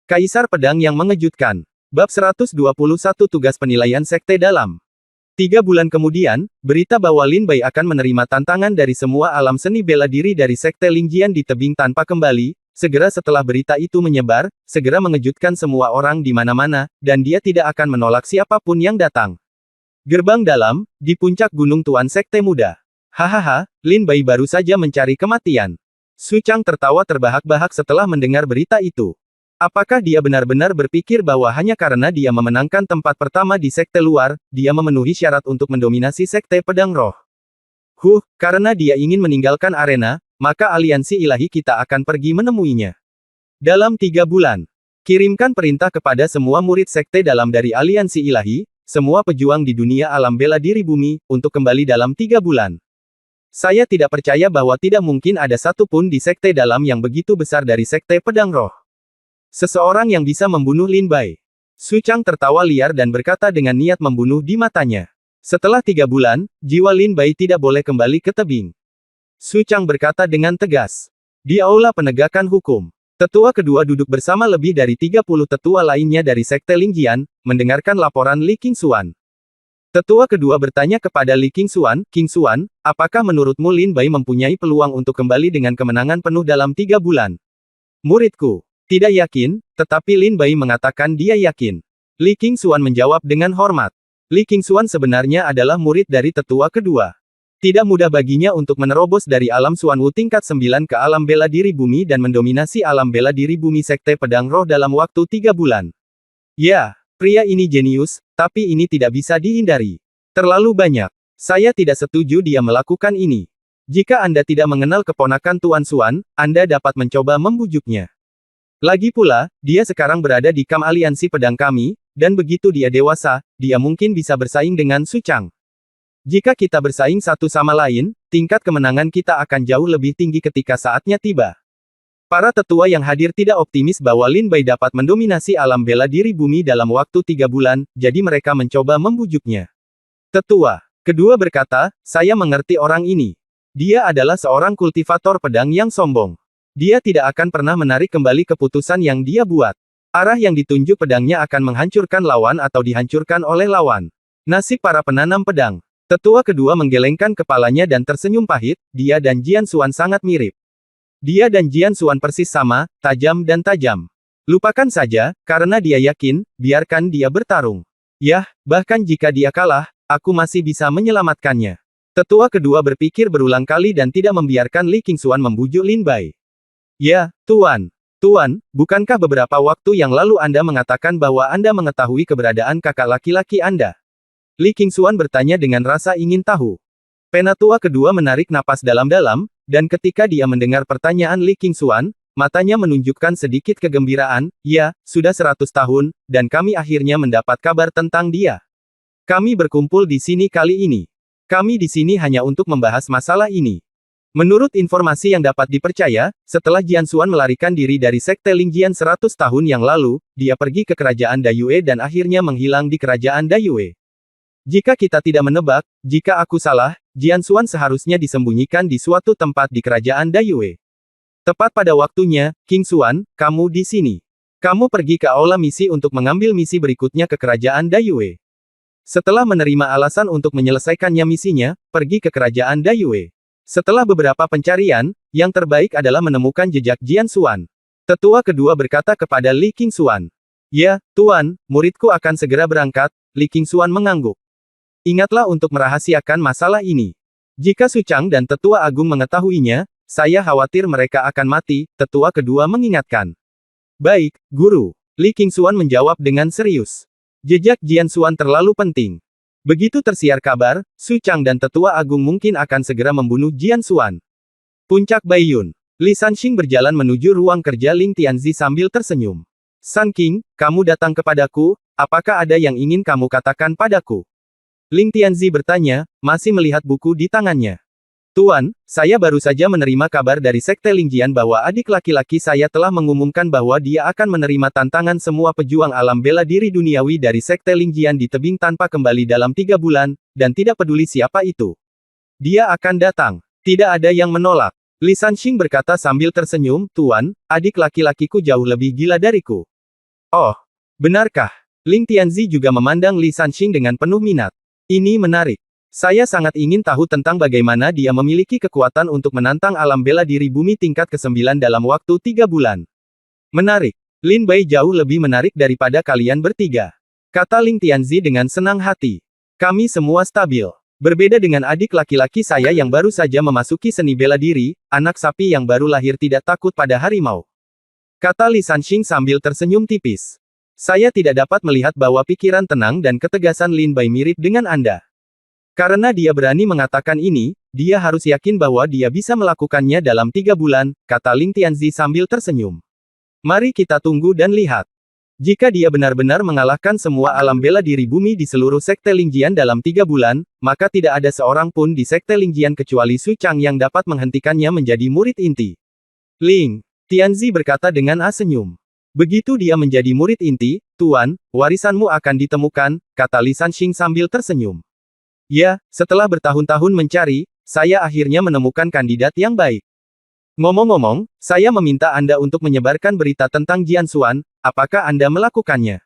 Kaisar Pedang yang Mengejutkan. Bab 121 Tugas Penilaian Sekte Dalam. 3 bulan kemudian, berita bahwa Lin Bai akan menerima tantangan dari semua alam seni bela diri dari Sekte Lingjian di tebing tanpa kembali, segera setelah berita itu menyebar, segera mengejutkan semua orang di mana-mana, dan dia tidak akan menolak siapapun yang datang. Gerbang dalam, di puncak Gunung Tuan Sekte Muda. Hahaha, Lin Bai baru saja mencari kematian. Su Chang tertawa terbahak-bahak setelah mendengar berita itu. Apakah dia benar-benar berpikir bahwa hanya karena dia memenangkan tempat pertama di sekte luar, dia memenuhi syarat untuk mendominasi sekte pedang roh? Karena dia ingin meninggalkan arena, maka aliansi ilahi kita akan pergi menemuinya. Dalam 3 bulan, kirimkan perintah kepada semua murid sekte dalam dari aliansi ilahi, semua pejuang di dunia alam bela diri bumi, untuk kembali dalam 3 bulan. Saya tidak percaya bahwa tidak mungkin ada satu pun di sekte dalam yang begitu besar dari sekte pedang roh. Seseorang yang bisa membunuh Lin Bai. Su Chang tertawa liar dan berkata dengan niat membunuh di matanya. Setelah 3 bulan, jiwa Lin Bai tidak boleh kembali ke tebing. Su Chang berkata dengan tegas. Di aula penegakan hukum, tetua kedua duduk bersama lebih dari 30 tetua lainnya dari sekte Lingjian, mendengarkan laporan Li Qingxuan. Tetua kedua bertanya kepada Li Qingxuan, Qingxuan, apakah menurutmu Lin Bai mempunyai peluang untuk kembali dengan kemenangan penuh dalam 3 bulan? Muridku. Tidak yakin, tetapi Lin Bai mengatakan dia yakin. Li Qingxuan menjawab dengan hormat. Li Qingxuan sebenarnya adalah murid dari tetua kedua. Tidak mudah baginya untuk menerobos dari alam Xuanwu tingkat 9 ke alam bela diri bumi dan mendominasi alam bela diri bumi sekte pedang roh dalam waktu 3 bulan. Ya, pria ini jenius, tapi ini tidak bisa dihindari. Terlalu banyak. Saya tidak setuju dia melakukan ini. Jika Anda tidak mengenal keponakan Tuan Xuan, Anda dapat mencoba membujuknya. Lagi pula, dia sekarang berada di kamp aliansi pedang kami, dan begitu dia dewasa, dia mungkin bisa bersaing dengan Su Chang. Jika kita bersaing satu sama lain, tingkat kemenangan kita akan jauh lebih tinggi ketika saatnya tiba. Para tetua yang hadir tidak optimis bahwa Lin Bai dapat mendominasi alam bela diri bumi dalam waktu 3 bulan, jadi mereka mencoba membujuknya. Tetua kedua berkata, saya mengerti orang ini. Dia adalah seorang kultivator pedang yang sombong. Dia tidak akan pernah menarik kembali keputusan yang dia buat. Arah yang ditunjuk pedangnya akan menghancurkan lawan atau dihancurkan oleh lawan. Nasib para penanam pedang. Tetua kedua menggelengkan kepalanya dan tersenyum pahit, dia dan Jian Xuan sangat mirip. Dia dan Jian Xuan persis sama, tajam dan tajam. Lupakan saja, karena dia yakin, biarkan dia bertarung. Yah, bahkan jika dia kalah, aku masih bisa menyelamatkannya. Tetua kedua berpikir berulang kali dan tidak membiarkan Li Qingxuan membujuk Lin Bai. Ya, Tuan. Tuan, bukankah beberapa waktu yang lalu Anda mengatakan bahwa Anda mengetahui keberadaan kakak laki-laki Anda? Li Qingxuan bertanya dengan rasa ingin tahu. Penatua kedua menarik napas dalam-dalam, dan ketika dia mendengar pertanyaan Li Qingxuan, matanya menunjukkan sedikit kegembiraan, ya, sudah 100 tahun, dan kami akhirnya mendapat kabar tentang dia. Kami berkumpul di sini kali ini. Kami di sini hanya untuk membahas masalah ini. Menurut informasi yang dapat dipercaya, setelah Jian Xuan melarikan diri dari sekte Lingjian 100 tahun yang lalu, dia pergi ke kerajaan Dayue dan akhirnya menghilang di kerajaan Dayue. Jika kita tidak menebak, jika aku salah, Jian Xuan seharusnya disembunyikan di suatu tempat di kerajaan Dayue. Tepat pada waktunya, Qingxuan, kamu di sini. Kamu pergi ke aula misi untuk mengambil misi berikutnya ke kerajaan Dayue. Setelah menerima alasan untuk menyelesaikannya misinya, pergi ke kerajaan Dayue. Setelah beberapa pencarian, yang terbaik adalah menemukan jejak Jian Xuan. Tetua kedua berkata kepada Li Qingxuan. Ya, Tuan, muridku akan segera berangkat. Li Qingxuan mengangguk. Ingatlah untuk merahasiakan masalah ini. Jika Su Chang dan Tetua Agung mengetahuinya, saya khawatir mereka akan mati, Tetua kedua mengingatkan. Baik, Guru. Li Qingxuan menjawab dengan serius. Jejak Jian Xuan terlalu penting. Begitu tersiar kabar, Su Chang dan Tetua Agung mungkin akan segera membunuh Jian Xuan. Puncak Baiyun. Li Sanxing berjalan menuju ruang kerja Ling Tianzi sambil tersenyum. San King, kamu datang kepadaku, apakah ada yang ingin kamu katakan padaku? Ling Tianzi bertanya, masih melihat buku di tangannya. Tuan, saya baru saja menerima kabar dari Sekte Lingjian bahwa adik laki-laki saya telah mengumumkan bahwa dia akan menerima tantangan semua pejuang alam bela diri duniawi dari Sekte Lingjian di tebing tanpa kembali dalam 3 bulan, dan tidak peduli siapa itu. Dia akan datang. Tidak ada yang menolak. Li Sanxing berkata sambil tersenyum, Tuan, adik laki-lakiku jauh lebih gila dariku. Oh, benarkah? Ling Tianzi juga memandang Li Sanxing dengan penuh minat. Ini menarik. Saya sangat ingin tahu tentang bagaimana dia memiliki kekuatan untuk menantang alam bela diri bumi tingkat ke-9 dalam waktu 3 bulan. Menarik. Lin Bai jauh lebih menarik daripada kalian bertiga. Kata Ling Tianzi dengan senang hati. Kami semua stabil. Berbeda dengan adik laki-laki saya yang baru saja memasuki seni bela diri, anak sapi yang baru lahir tidak takut pada harimau. Kata Li Sanxing sambil tersenyum tipis. Saya tidak dapat melihat bahwa pikiran tenang dan ketegasan Lin Bai mirip dengan Anda. Karena dia berani mengatakan ini, dia harus yakin bahwa dia bisa melakukannya dalam 3 bulan, kata Ling Tianzi sambil tersenyum. Mari kita tunggu dan lihat. Jika dia benar-benar mengalahkan semua alam bela diri bumi di seluruh sekte Lingjian dalam 3 bulan, maka tidak ada seorang pun di sekte Lingjian kecuali Su Chang yang dapat menghentikannya menjadi murid inti. Ling Tianzi berkata dengan senyum. Begitu dia menjadi murid inti, Tuan, warisanmu akan ditemukan, kata Li Sanxing sambil tersenyum. Ya, setelah bertahun-tahun mencari, saya akhirnya menemukan kandidat yang baik. Ngomong-ngomong, saya meminta Anda untuk menyebarkan berita tentang Jian Xuan, apakah Anda melakukannya?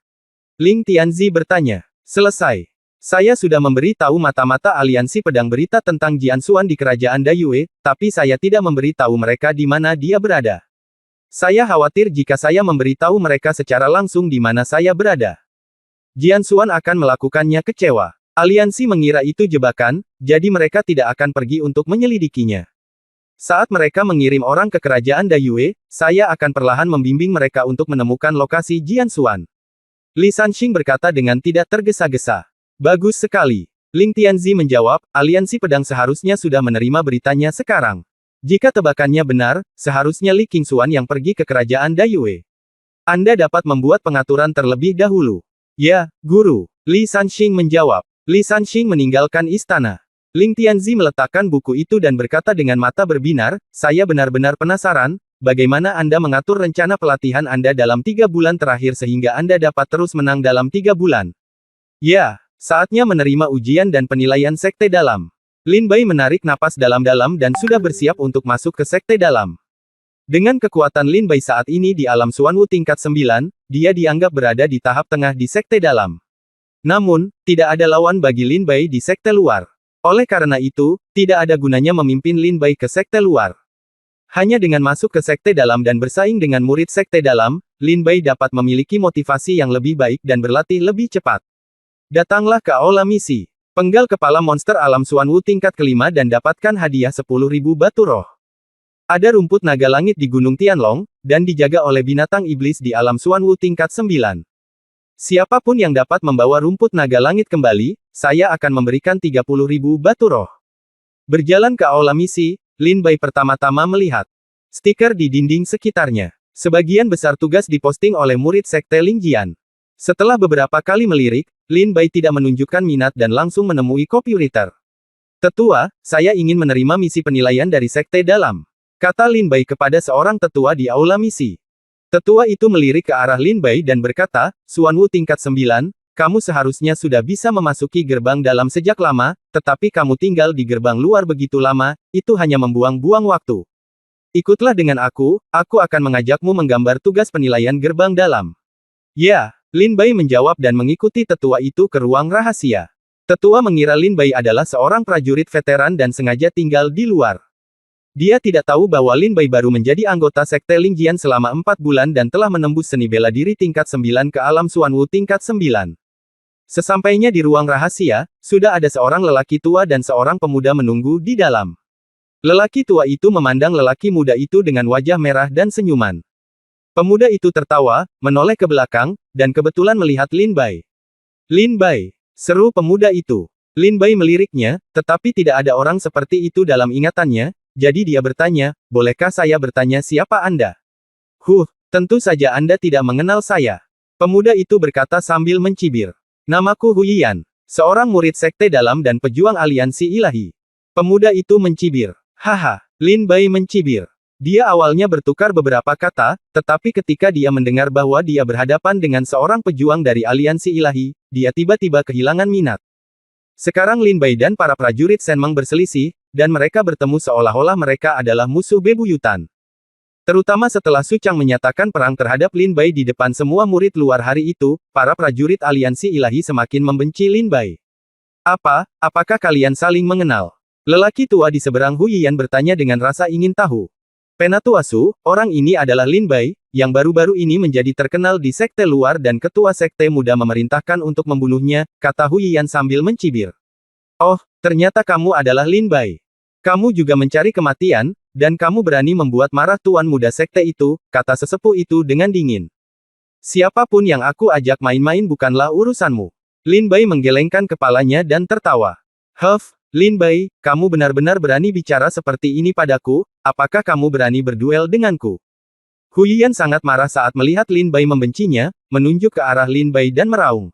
Ling Tianzi bertanya. Selesai. Saya sudah memberi tahu mata-mata aliansi pedang berita tentang Jian Xuan di kerajaan Dayue, tapi saya tidak memberi tahu mereka di mana dia berada. Saya khawatir jika saya memberitahu mereka secara langsung di mana saya berada. Jian Xuan akan melakukannya kecewa. Aliansi mengira itu jebakan, jadi mereka tidak akan pergi untuk menyelidikinya. Saat mereka mengirim orang ke kerajaan Dayue, saya akan perlahan membimbing mereka untuk menemukan lokasi Jian Xuan. Li Sanxing berkata dengan tidak tergesa-gesa. Bagus sekali. Ling Tianzi menjawab, aliansi pedang seharusnya sudah menerima beritanya sekarang. Jika tebakannya benar, seharusnya Li Qingxuan yang pergi ke kerajaan Dayue. Anda dapat membuat pengaturan terlebih dahulu. Ya, Guru. Li Sanxing menjawab. Li Sanxing meninggalkan istana. Ling Tianzi meletakkan buku itu dan berkata dengan mata berbinar, saya benar-benar penasaran, bagaimana Anda mengatur rencana pelatihan Anda dalam 3 bulan terakhir sehingga Anda dapat terus menang dalam 3 bulan. Ya, saatnya menerima ujian dan penilaian sekte dalam. Lin Bai menarik napas dalam-dalam dan sudah bersiap untuk masuk ke sekte dalam. Dengan kekuatan Lin Bai saat ini di alam Xuanwu tingkat 9, dia dianggap berada di tahap tengah di sekte dalam. Namun, tidak ada lawan bagi Lin Bai di sekte luar. Oleh karena itu, tidak ada gunanya memimpin Lin Bai ke sekte luar. Hanya dengan masuk ke sekte dalam dan bersaing dengan murid sekte dalam, Lin Bai dapat memiliki motivasi yang lebih baik dan berlatih lebih cepat. Datanglah ke aula misi. Penggal kepala monster alam Xuanwu tingkat kelima dan dapatkan hadiah 10.000 batu roh. Ada rumput naga langit di Gunung Tianlong, dan dijaga oleh binatang iblis di alam Xuanwu tingkat 9. Siapapun yang dapat membawa rumput naga langit kembali, saya akan memberikan 30.000 batu roh. Berjalan ke aula misi, Lin Bai pertama-tama melihat stiker di dinding sekitarnya. Sebagian besar tugas diposting oleh murid sekte Lingjian. Setelah beberapa kali melirik, Lin Bai tidak menunjukkan minat dan langsung menemui copywriter. Tetua, saya ingin menerima misi penilaian dari sekte dalam. Kata Lin Bai kepada seorang tetua di aula misi. Tetua itu melirik ke arah Lin Bai dan berkata, Xuanwu tingkat 9, kamu seharusnya sudah bisa memasuki gerbang dalam sejak lama, tetapi kamu tinggal di gerbang luar begitu lama, itu hanya membuang-buang waktu. Ikutlah dengan aku akan mengajakmu menggambar tugas penilaian gerbang dalam. Ya. Lin Bai menjawab dan mengikuti tetua itu ke ruang rahasia. Tetua mengira Lin Bai adalah seorang prajurit veteran dan sengaja tinggal di luar. Dia tidak tahu bahwa Lin Bai baru menjadi anggota sekte Lingjian selama 4 bulan dan telah menembus seni bela diri tingkat 9 ke alam Xuanwu tingkat 9. Sesampainya di ruang rahasia, sudah ada seorang lelaki tua dan seorang pemuda menunggu di dalam. Lelaki tua itu memandang lelaki muda itu dengan wajah merah dan senyuman. Pemuda itu tertawa, menoleh ke belakang, dan kebetulan melihat Lin Bai. Lin Bai, seru pemuda itu. Lin Bai meliriknya, tetapi tidak ada orang seperti itu dalam ingatannya, jadi dia bertanya, bolehkah saya bertanya siapa Anda? Tentu saja Anda tidak mengenal saya. Pemuda itu berkata sambil mencibir. Namaku Hu Yian, seorang murid sekte dalam dan pejuang aliansi ilahi. Pemuda itu mencibir. Haha, Lin Bai mencibir. Dia awalnya bertukar beberapa kata, tetapi ketika dia mendengar bahwa dia berhadapan dengan seorang pejuang dari aliansi ilahi, dia tiba-tiba kehilangan minat. Sekarang Lin Bai dan para prajurit Senmeng berselisih, dan mereka bertemu seolah-olah mereka adalah musuh bebuyutan. Terutama setelah Su Chang menyatakan perang terhadap Lin Bai di depan semua murid luar hari itu, para prajurit aliansi ilahi semakin membenci Lin Bai. Apakah kalian saling mengenal? Lelaki tua di seberang Hu Yiyan bertanya dengan rasa ingin tahu. Penatua Su, orang ini adalah Lin Bai, yang baru-baru ini menjadi terkenal di sekte luar dan ketua sekte muda memerintahkan untuk membunuhnya, kata Hu Yiyan sambil mencibir. Oh, ternyata kamu adalah Lin Bai. Kamu juga mencari kematian, dan kamu berani membuat marah tuan muda sekte itu, kata sesepuh itu dengan dingin. Siapapun yang aku ajak main-main bukanlah urusanmu. Lin Bai menggelengkan kepalanya dan tertawa. Lin Bai, kamu benar-benar berani bicara seperti ini padaku, apakah kamu berani berduel denganku? Hu Yiyan sangat marah saat melihat Lin Bai membencinya, menunjuk ke arah Lin Bai dan meraung.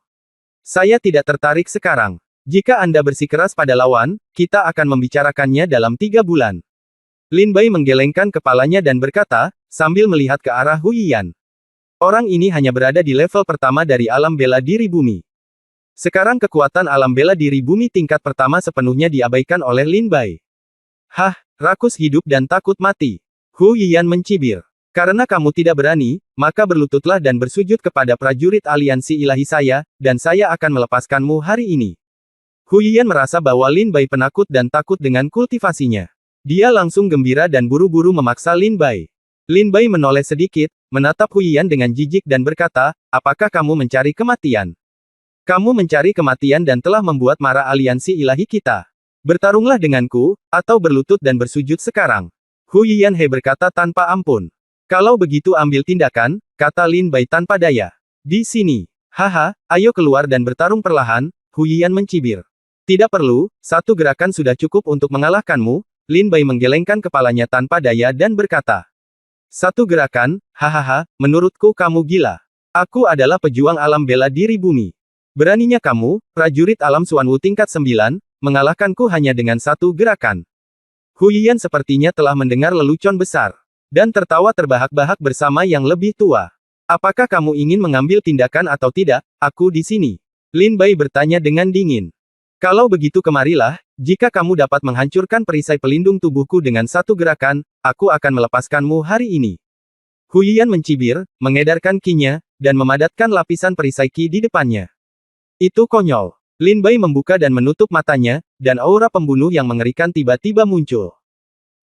Saya tidak tertarik sekarang. Jika Anda bersikeras pada lawan, kita akan membicarakannya dalam 3 bulan. Lin Bai menggelengkan kepalanya dan berkata, sambil melihat ke arah Hu Yiyan. Orang ini hanya berada di level pertama dari alam bela diri bumi. Sekarang kekuatan alam bela diri bumi tingkat pertama sepenuhnya diabaikan oleh Lin Bai. Rakus hidup dan takut mati. Hu Yiyan mencibir. Karena kamu tidak berani, maka berlututlah dan bersujud kepada prajurit aliansi ilahi saya, dan saya akan melepaskanmu hari ini. Hu Yiyan merasa bahwa Lin Bai penakut dan takut dengan kultivasinya. Dia langsung gembira dan buru-buru memaksa Lin Bai. Lin Bai menoleh sedikit, menatap Hu Yiyan dengan jijik dan berkata, apakah kamu mencari kematian? Kamu mencari kematian dan telah membuat marah aliansi ilahi kita. Bertarunglah denganku, atau berlutut dan bersujud sekarang. Hu Yiyan berkata tanpa ampun. Kalau begitu ambil tindakan, kata Lin Bai tanpa daya. Di sini. Ayo keluar dan bertarung perlahan, Hu Yiyan mencibir. Tidak perlu, satu gerakan sudah cukup untuk mengalahkanmu, Lin Bai menggelengkan kepalanya tanpa daya dan berkata. Satu gerakan, menurutku kamu gila. Aku adalah pejuang alam bela diri bumi. Beraninya kamu, prajurit alam Xuanwu tingkat 9, mengalahkanku hanya dengan satu gerakan. Hu Yiyan sepertinya telah mendengar lelucon besar. Dan tertawa terbahak-bahak bersama yang lebih tua. Apakah kamu ingin mengambil tindakan atau tidak, aku di sini. Lin Bai bertanya dengan dingin. Kalau begitu kemarilah, jika kamu dapat menghancurkan perisai pelindung tubuhku dengan satu gerakan, aku akan melepaskanmu hari ini. Hu Yiyan mencibir, mengedarkan ki-nya, dan memadatkan lapisan perisai ki di depannya. Itu konyol. Lin Bai membuka dan menutup matanya, dan aura pembunuh yang mengerikan tiba-tiba muncul.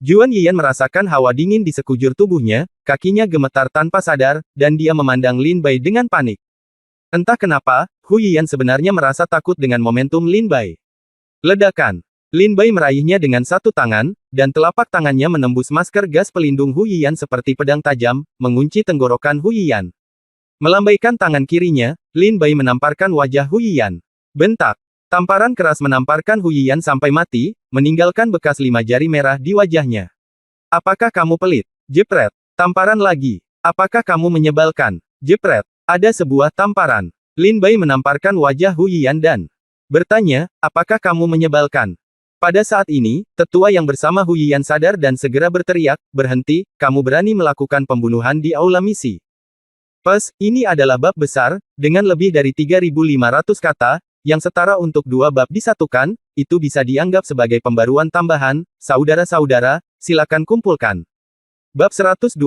Juan Yiyan merasakan hawa dingin di sekujur tubuhnya, kakinya gemetar tanpa sadar, dan dia memandang Lin Bai dengan panik. Entah kenapa, Hu Yiyan sebenarnya merasa takut dengan momentum Lin Bai. Ledakan. Lin Bai meraihnya dengan satu tangan, dan telapak tangannya menembus masker gas pelindung Hu Yiyan seperti pedang tajam, mengunci tenggorokan Hu Yiyan. Melambaikan tangan kirinya, Lin Bai menamparkan wajah Hu Yiyan. Bentak. Tamparan keras menamparkan Hu Yiyan sampai mati, meninggalkan bekas 5 jari merah di wajahnya. Apakah kamu pelit? Jepret. Tamparan lagi. Apakah kamu menyebalkan? Jepret. Ada sebuah tamparan. Lin Bai menamparkan wajah Hu Yiyan dan bertanya, apakah kamu menyebalkan? Pada saat ini, tetua yang bersama Hu Yiyan sadar dan segera berteriak, berhenti, kamu berani melakukan pembunuhan di aula misi. Ini adalah bab besar, dengan lebih dari 3.500 kata, yang setara untuk 2 bab disatukan, itu bisa dianggap sebagai pembaruan tambahan, saudara-saudara, silakan kumpulkan. Bab 122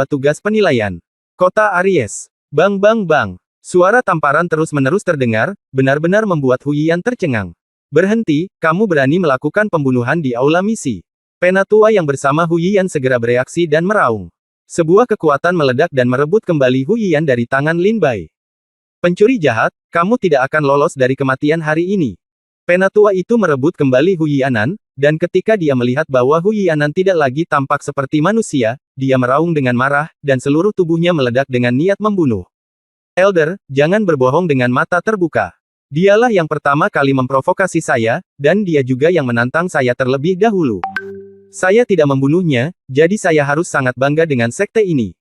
Tugas Penilaian. Kota Aries. Bang bang bang. Suara tamparan terus-menerus terdengar, benar-benar membuat Hu Yiyan tercengang. Berhenti, kamu berani melakukan pembunuhan di aula misi. Penatua yang bersama Hu Yiyan segera bereaksi dan meraung. Sebuah kekuatan meledak dan merebut kembali Hu Yiyan dari tangan Lin Bai. Pencuri jahat, kamu tidak akan lolos dari kematian hari ini. Penatua itu merebut kembali Hu Yianan, dan ketika dia melihat bahwa Hu Yianan tidak lagi tampak seperti manusia, dia meraung dengan marah, dan seluruh tubuhnya meledak dengan niat membunuh. Elder, jangan berbohong dengan mata terbuka. Dialah yang pertama kali memprovokasi saya, dan dia juga yang menantang saya terlebih dahulu. Saya tidak membunuhnya, jadi saya harus sangat bangga dengan sekte ini.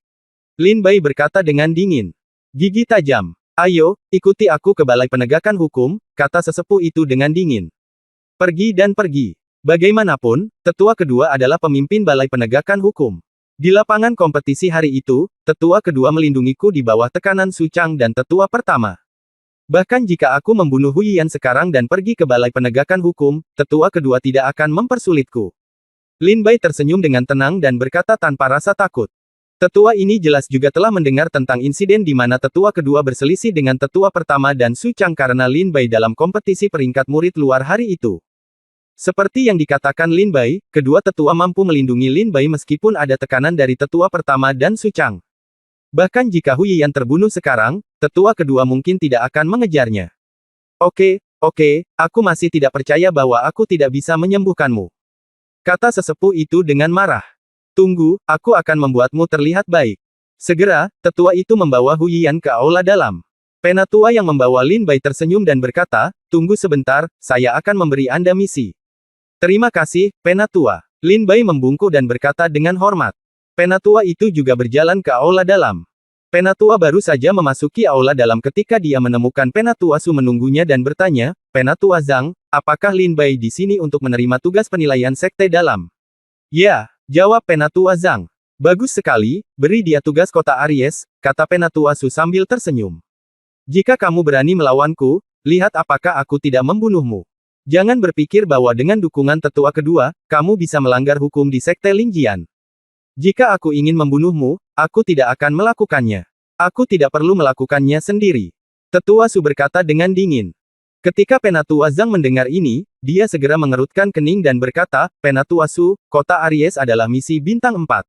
Lin Bai berkata dengan dingin. Gigi tajam. Ayo, ikuti aku ke Balai Penegakan Hukum, kata sesepuh itu dengan dingin. Pergi dan pergi. Bagaimanapun, tetua kedua adalah pemimpin Balai Penegakan Hukum. Di lapangan kompetisi hari itu, tetua kedua melindungiku di bawah tekanan Su Chang dan tetua pertama. Bahkan jika aku membunuh Hu Yiyan sekarang dan pergi ke Balai Penegakan Hukum, tetua kedua tidak akan mempersulitku. Lin Bai tersenyum dengan tenang dan berkata tanpa rasa takut. Tetua ini jelas juga telah mendengar tentang insiden di mana tetua kedua berselisih dengan tetua pertama dan Su Chang karena Lin Bai dalam kompetisi peringkat murid luar hari itu. Seperti yang dikatakan Lin Bai, kedua tetua mampu melindungi Lin Bai meskipun ada tekanan dari tetua pertama dan Su Chang. Bahkan jika Hu Yiyan terbunuh sekarang, tetua kedua mungkin tidak akan mengejarnya. Oke, aku masih tidak percaya bahwa aku tidak bisa menyembuhkanmu. Kata sesepuh itu dengan marah. Tunggu, aku akan membuatmu terlihat baik. Segera, tetua itu membawa Hu Yiyan ke aula dalam. Penatua yang membawa Lin Bai tersenyum dan berkata, tunggu sebentar, saya akan memberi Anda misi. Terima kasih, Penatua. Lin Bai membungkuk dan berkata dengan hormat. Penatua itu juga berjalan ke aula dalam. Penatua baru saja memasuki aula dalam ketika dia menemukan Penatua Su menunggunya dan bertanya, Penatua Zhang, apakah Lin Bai di sini untuk menerima tugas penilaian sekte dalam? Ya, jawab Penatua Zhang. Bagus sekali, beri dia tugas kota Aries, kata Penatua Su sambil tersenyum. Jika kamu berani melawanku, lihat apakah aku tidak membunuhmu. Jangan berpikir bahwa dengan dukungan tetua kedua, kamu bisa melanggar hukum di sekte Lingjian. Jika aku ingin membunuhmu, aku tidak akan melakukannya. Aku tidak perlu melakukannya sendiri. Tetua Su berkata dengan dingin. Ketika Penatua Zhang mendengar ini, dia segera mengerutkan kening dan berkata, Penatua Su, kota Aries adalah misi bintang 4.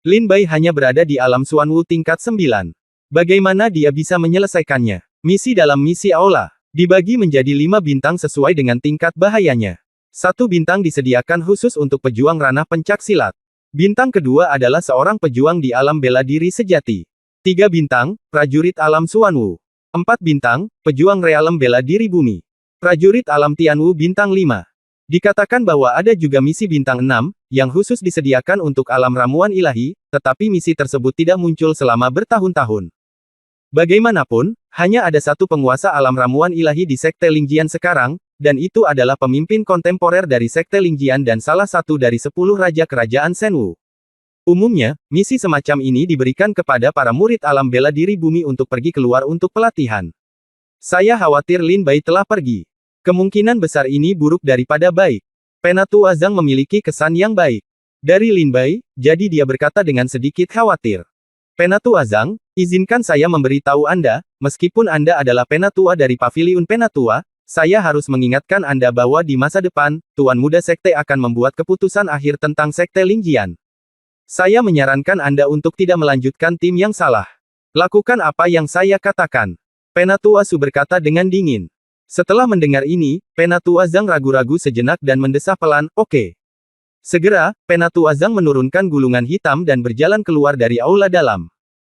Lin Bai hanya berada di alam Xuanwu tingkat 9. Bagaimana dia bisa menyelesaikannya? Misi dalam misi aula dibagi menjadi 5 bintang sesuai dengan tingkat bahayanya. 1 bintang disediakan khusus untuk pejuang ranah pencak silat. Bintang kedua adalah seorang pejuang di alam bela diri sejati. 3 bintang, prajurit alam Xuanwu. 4 bintang, pejuang realem bela diri bumi. Prajurit alam Tianwu bintang 5. Dikatakan bahwa ada juga misi bintang 6, yang khusus disediakan untuk alam ramuan ilahi, tetapi misi tersebut tidak muncul selama bertahun-tahun. Bagaimanapun, hanya ada satu penguasa alam ramuan ilahi di sekte Lingjian sekarang, dan itu adalah pemimpin kontemporer dari sekte Lingjian dan salah satu dari 10 raja kerajaan Shenwu. Umumnya, misi semacam ini diberikan kepada para murid alam bela diri bumi untuk pergi keluar untuk pelatihan. Saya khawatir Lin Bai telah pergi. Kemungkinan besar ini buruk daripada baik. Penatua Zhang memiliki kesan yang baik dari Lin Bai, jadi dia berkata dengan sedikit khawatir. Penatua Zhang, izinkan saya memberitahu Anda, meskipun Anda adalah penatua dari Paviliun Penatua, saya harus mengingatkan Anda bahwa di masa depan, Tuan Muda Sekte akan membuat keputusan akhir tentang Sekte Lingjian. Saya menyarankan Anda untuk tidak melanjutkan tim yang salah. Lakukan apa yang saya katakan. Penatua Su berkata dengan dingin. Setelah mendengar ini, Penatua Zhang ragu-ragu sejenak dan mendesah pelan, oke. Segera, Penatua Zhang menurunkan gulungan hitam dan berjalan keluar dari aula dalam.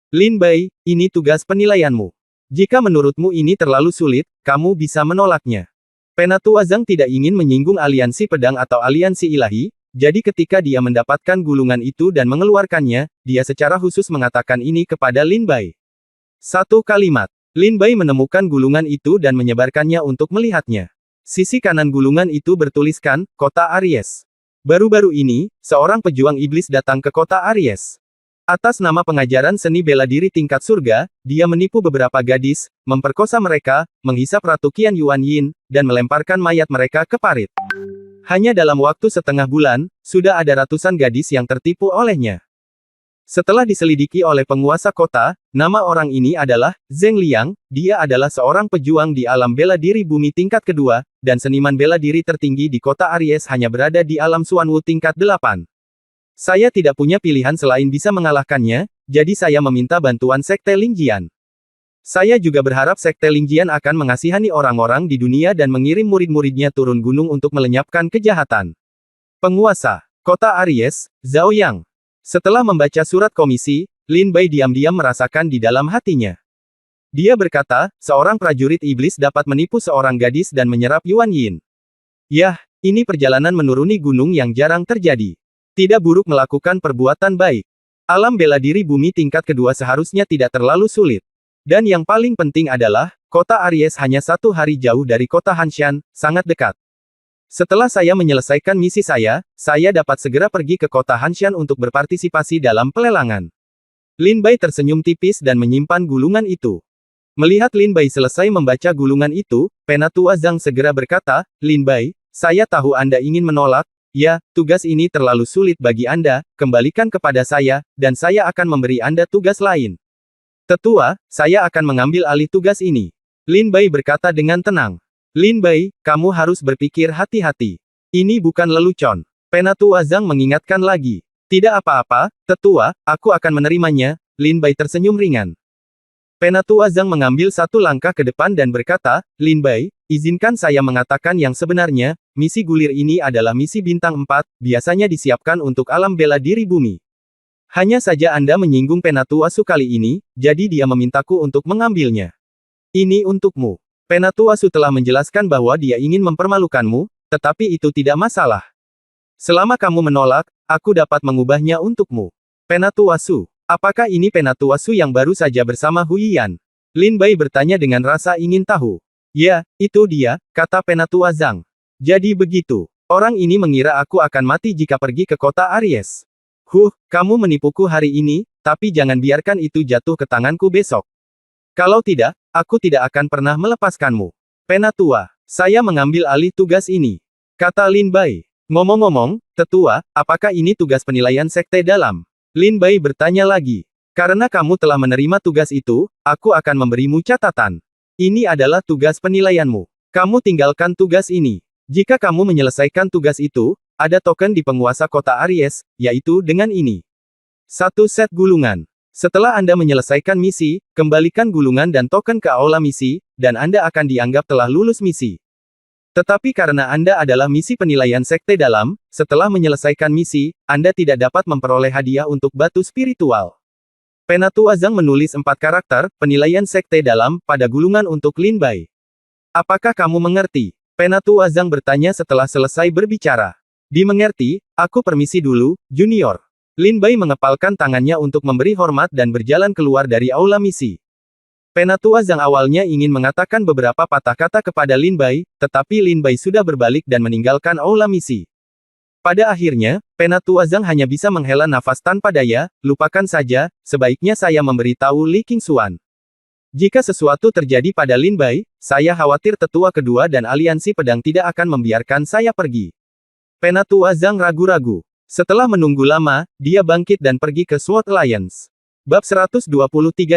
Lin Bai, ini tugas penilaianmu. Jika menurutmu ini terlalu sulit, kamu bisa menolaknya. Penatua Zhang tidak ingin menyinggung aliansi pedang atau aliansi ilahi, jadi ketika dia mendapatkan gulungan itu dan mengeluarkannya, dia secara khusus mengatakan ini kepada Lin Bai. 1 kalimat. Lin Bai menemukan gulungan itu dan menyebarkannya untuk melihatnya. Sisi kanan gulungan itu bertuliskan, Kota Aries. Baru-baru ini, seorang pejuang iblis datang ke Kota Aries. Atas nama pengajaran seni bela diri tingkat surga, dia menipu beberapa gadis, memperkosa mereka, menghisap Ratu Qian Yuan Yin, dan melemparkan mayat mereka ke parit. Hanya dalam waktu setengah bulan, sudah ada ratusan gadis yang tertipu olehnya. Setelah diselidiki oleh penguasa kota, nama orang ini adalah Zheng Liang, dia adalah seorang pejuang di alam bela diri bumi tingkat kedua, dan seniman bela diri tertinggi di Kota Aries hanya berada di alam Xuanwu tingkat 8. Saya tidak punya pilihan selain bisa mengalahkannya, jadi saya meminta bantuan Sekte Lingjian. Saya juga berharap Sekte Lingjian akan mengasihani orang-orang di dunia dan mengirim murid-muridnya turun gunung untuk melenyapkan kejahatan. Penguasa Kota Aries, Zhao Yang. Setelah membaca surat komisi, Lin Bai diam-diam merasakan di dalam hatinya. Dia berkata, seorang prajurit iblis dapat menipu seorang gadis dan menyerap Yuan Yin. Yah, ini perjalanan menuruni gunung yang jarang terjadi. Tidak buruk melakukan perbuatan baik. Alam bela diri bumi tingkat kedua seharusnya tidak terlalu sulit. Dan yang paling penting adalah, Kota Aries hanya 1 hari jauh dari Kota Hanshan, sangat dekat. Setelah saya menyelesaikan misi saya dapat segera pergi ke Kota Hanshan untuk berpartisipasi dalam pelelangan. Lin Bai tersenyum tipis dan menyimpan gulungan itu. Melihat Lin Bai selesai membaca gulungan itu, Penatua Zhang segera berkata, Lin Bai, saya tahu Anda ingin menolak, Ya, tugas ini terlalu sulit bagi Anda, kembalikan kepada saya, dan saya akan memberi Anda tugas lain. Tetua, saya akan mengambil alih tugas ini. Lin Bai berkata dengan tenang. Lin Bai, kamu harus berpikir hati-hati. Ini bukan lelucon. Penatua Zhang mengingatkan lagi. Tidak apa-apa, Tetua, aku akan menerimanya. Lin Bai tersenyum ringan. Penatua Zhang mengambil satu langkah ke depan dan berkata, Lin Bai, izinkan saya mengatakan yang sebenarnya, misi gulir ini adalah misi bintang 4, biasanya disiapkan untuk alam bela diri bumi. Hanya saja Anda menyinggung Penatua Su kali ini, jadi dia memintaku untuk mengambilnya. Ini untukmu. Penatua Su telah menjelaskan bahwa dia ingin mempermalukanmu, tetapi itu tidak masalah. Selama kamu menolak, aku dapat mengubahnya untukmu. Penatua Su. Apakah ini Penatua Su yang baru saja bersama Hu Yiyan? Lin Bai bertanya dengan rasa ingin tahu. Ya, itu dia, kata Penatua Zhang. Jadi begitu. Orang ini mengira aku akan mati jika pergi ke kota Aries. Kamu menipuku hari ini, tapi jangan biarkan itu jatuh ke tanganku besok. Kalau tidak, aku tidak akan pernah melepaskanmu. Penatua, saya mengambil alih tugas ini. Kata Lin Bai. Ngomong-ngomong, Tetua, apakah ini tugas penilaian sekte dalam? Lin Bai bertanya lagi. Karena kamu telah menerima tugas itu, aku akan memberimu catatan. Ini adalah tugas penilaianmu. Kamu tinggalkan tugas ini. Jika kamu menyelesaikan tugas itu, ada token di penguasa kota Aries, yaitu dengan ini. 1 set gulungan. Setelah Anda menyelesaikan misi, kembalikan gulungan dan token ke aula misi, dan Anda akan dianggap telah lulus misi. Tetapi karena Anda adalah misi penilaian sekte dalam, setelah menyelesaikan misi, Anda tidak dapat memperoleh hadiah untuk batu spiritual. Penatua Zhang menulis 4 karakter, penilaian sekte dalam, pada gulungan untuk Lin Bai. Apakah kamu mengerti? Penatua Zhang bertanya setelah selesai berbicara. Dimengerti, aku permisi dulu, Junior. Lin Bai mengepalkan tangannya untuk memberi hormat dan berjalan keluar dari aula misi. Penatua Zhang awalnya ingin mengatakan beberapa patah kata kepada Lin Bai, tetapi Lin Bai sudah berbalik dan meninggalkan aula misi. Pada akhirnya, Penatua Zhang hanya bisa menghela nafas tanpa daya, lupakan saja, sebaiknya saya memberitahu Li Qingxuan. Jika sesuatu terjadi pada Lin Bai, saya khawatir tetua kedua dan aliansi pedang tidak akan membiarkan saya pergi. Penatua Zhang ragu-ragu. Setelah menunggu lama, dia bangkit dan pergi ke Sword Alliance. Bab 123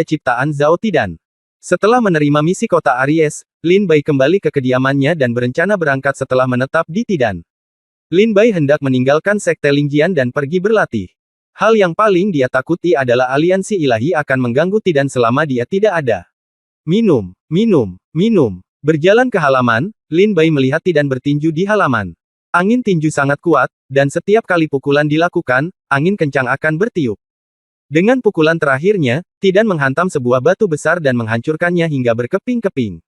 Ciptaan Zhao Tidan. Setelah menerima misi kota Aries, Lin Bai kembali ke kediamannya dan berencana berangkat setelah menetap di Tidan. Lin Bai hendak meninggalkan sekte Lingjian dan pergi berlatih. Hal yang paling dia takuti adalah aliansi ilahi akan mengganggu Tidan selama dia tidak ada. Minum. Berjalan ke halaman, Lin Bai melihat Tidan bertinju di halaman. Angin tinju sangat kuat, dan setiap kali pukulan dilakukan, angin kencang akan bertiup. Dengan pukulan terakhirnya, Tidan menghantam sebuah batu besar dan menghancurkannya hingga berkeping-keping.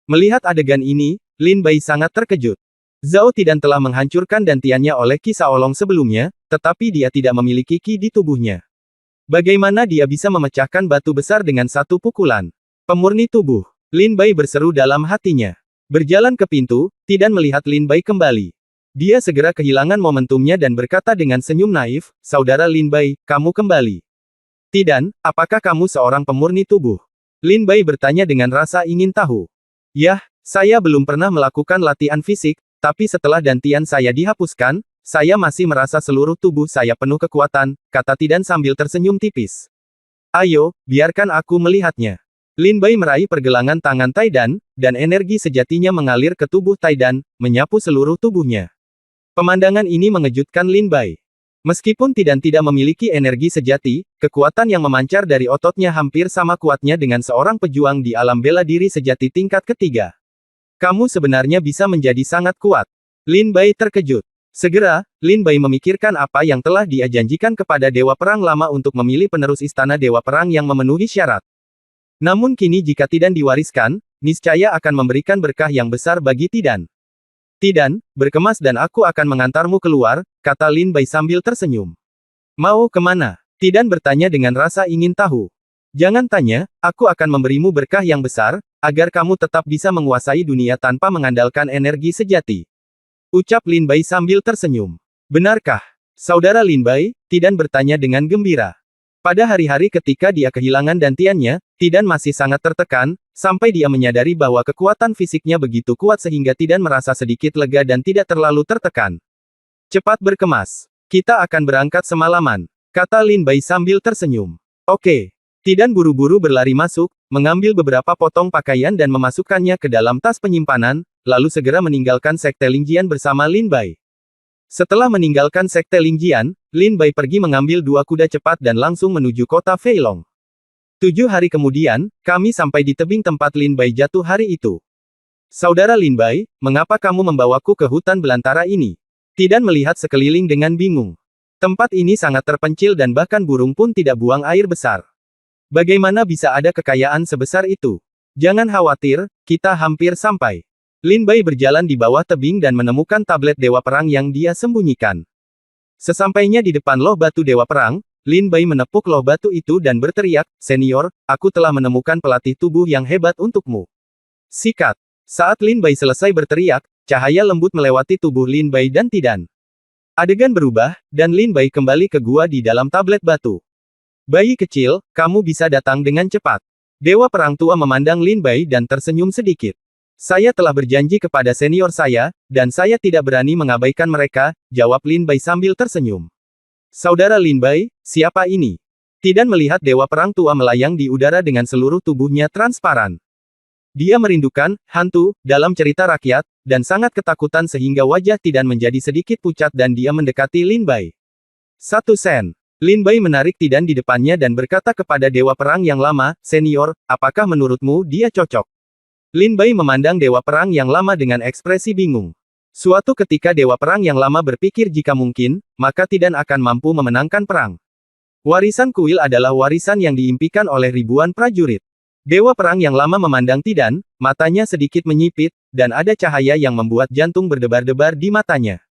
Melihat adegan ini, Lin Bai sangat terkejut. Zhao Tidan telah menghancurkan dantiannya oleh Qi Shaolong sebelumnya, tetapi dia tidak memiliki Qi di tubuhnya. Bagaimana dia bisa memecahkan batu besar dengan satu pukulan? Pemurni tubuh. Lin Bai berseru dalam hatinya. Berjalan ke pintu, Tidan melihat Lin Bai kembali. Dia segera kehilangan momentumnya dan berkata dengan senyum naif, Saudara Lin Bai, kamu kembali. Tidan, apakah kamu seorang pemurni tubuh? Lin Bai bertanya dengan rasa ingin tahu. Yah, saya belum pernah melakukan latihan fisik, tapi setelah dantian saya dihapuskan, saya masih merasa seluruh tubuh saya penuh kekuatan, kata Tidan sambil tersenyum tipis. Ayo, biarkan aku melihatnya. Lin Bai meraih pergelangan tangan Tidan, dan energi sejatinya mengalir ke tubuh Tidan, menyapu seluruh tubuhnya. Pemandangan ini mengejutkan Lin Bai. Meskipun Tidan tidak memiliki energi sejati, kekuatan yang memancar dari ototnya hampir sama kuatnya dengan seorang pejuang di alam bela diri sejati tingkat ketiga. Kamu sebenarnya bisa menjadi sangat kuat. Lin Bai terkejut. Segera, Lin Bai memikirkan apa yang telah dia janjikan kepada Dewa Perang Lama untuk memilih penerus Istana Dewa Perang yang memenuhi syarat. Namun kini jika Tidan diwariskan, niscaya akan memberikan berkah yang besar bagi Tidan. Tidan, berkemas dan aku akan mengantarmu keluar, kata Lin Bai sambil tersenyum. Mau kemana? Tidan bertanya dengan rasa ingin tahu. Jangan tanya, aku akan memberimu berkah yang besar, agar kamu tetap bisa menguasai dunia tanpa mengandalkan energi sejati. Ucap Lin Bai sambil tersenyum. Benarkah? Saudara Lin Bai, Tidan bertanya dengan gembira. Pada hari-hari ketika dia kehilangan dantiannya, Tidan masih sangat tertekan, sampai dia menyadari bahwa kekuatan fisiknya begitu kuat sehingga Tidan merasa sedikit lega dan tidak terlalu tertekan. Cepat berkemas. Kita akan berangkat semalaman, kata Lin Bai sambil tersenyum. Oke. Tidan buru-buru berlari masuk, mengambil beberapa potong pakaian dan memasukkannya ke dalam tas penyimpanan, lalu segera meninggalkan Sekte Lingjian bersama Lin Bai. Setelah meninggalkan Sekte Lingjian, Lin Bai pergi mengambil 2 kuda cepat dan langsung menuju kota Feilong. 7 hari kemudian, kami sampai di tebing tempat Lin Bai jatuh hari itu. Saudara Lin Bai, mengapa kamu membawaku ke hutan belantara ini? Tidan melihat sekeliling dengan bingung. Tempat ini sangat terpencil dan bahkan burung pun tidak buang air besar. Bagaimana bisa ada kekayaan sebesar itu? Jangan khawatir, kita hampir sampai. Lin Bai berjalan di bawah tebing dan menemukan tablet Dewa Perang yang dia sembunyikan. Sesampainya di depan loh batu Dewa Perang, Lin Bai menepuk loh batu itu dan berteriak, "Senior, aku telah menemukan pelatih tubuh yang hebat untukmu." Sikat. Saat Lin Bai selesai berteriak, cahaya lembut melewati tubuh Lin Bai dan Tidan. Adegan berubah, dan Lin Bai kembali ke gua di dalam tablet batu. Bayi kecil, kamu bisa datang dengan cepat. Dewa Perang tua memandang Lin Bai dan tersenyum sedikit. Saya telah berjanji kepada senior saya, dan saya tidak berani mengabaikan mereka, jawab Lin Bai sambil tersenyum. Saudara Lin Bai, siapa ini? Tidan melihat Dewa Perang tua melayang di udara dengan seluruh tubuhnya transparan. Dia merindukan hantu dalam cerita rakyat, dan sangat ketakutan sehingga wajah Tidan menjadi sedikit pucat dan dia mendekati Lin Bai. 1 sen. Lin Bai menarik Tidan di depannya dan berkata kepada Dewa Perang yang lama, "Senior, apakah menurutmu dia cocok?" Lin Bai memandang Dewa Perang yang lama dengan ekspresi bingung. Suatu ketika Dewa Perang yang lama berpikir jika mungkin, maka Tidan akan mampu memenangkan perang. Warisan kuil adalah warisan yang diimpikan oleh ribuan prajurit. Dewa Perang yang lama memandang Tidan, matanya sedikit menyipit, dan ada cahaya yang membuat jantung berdebar-debar di matanya.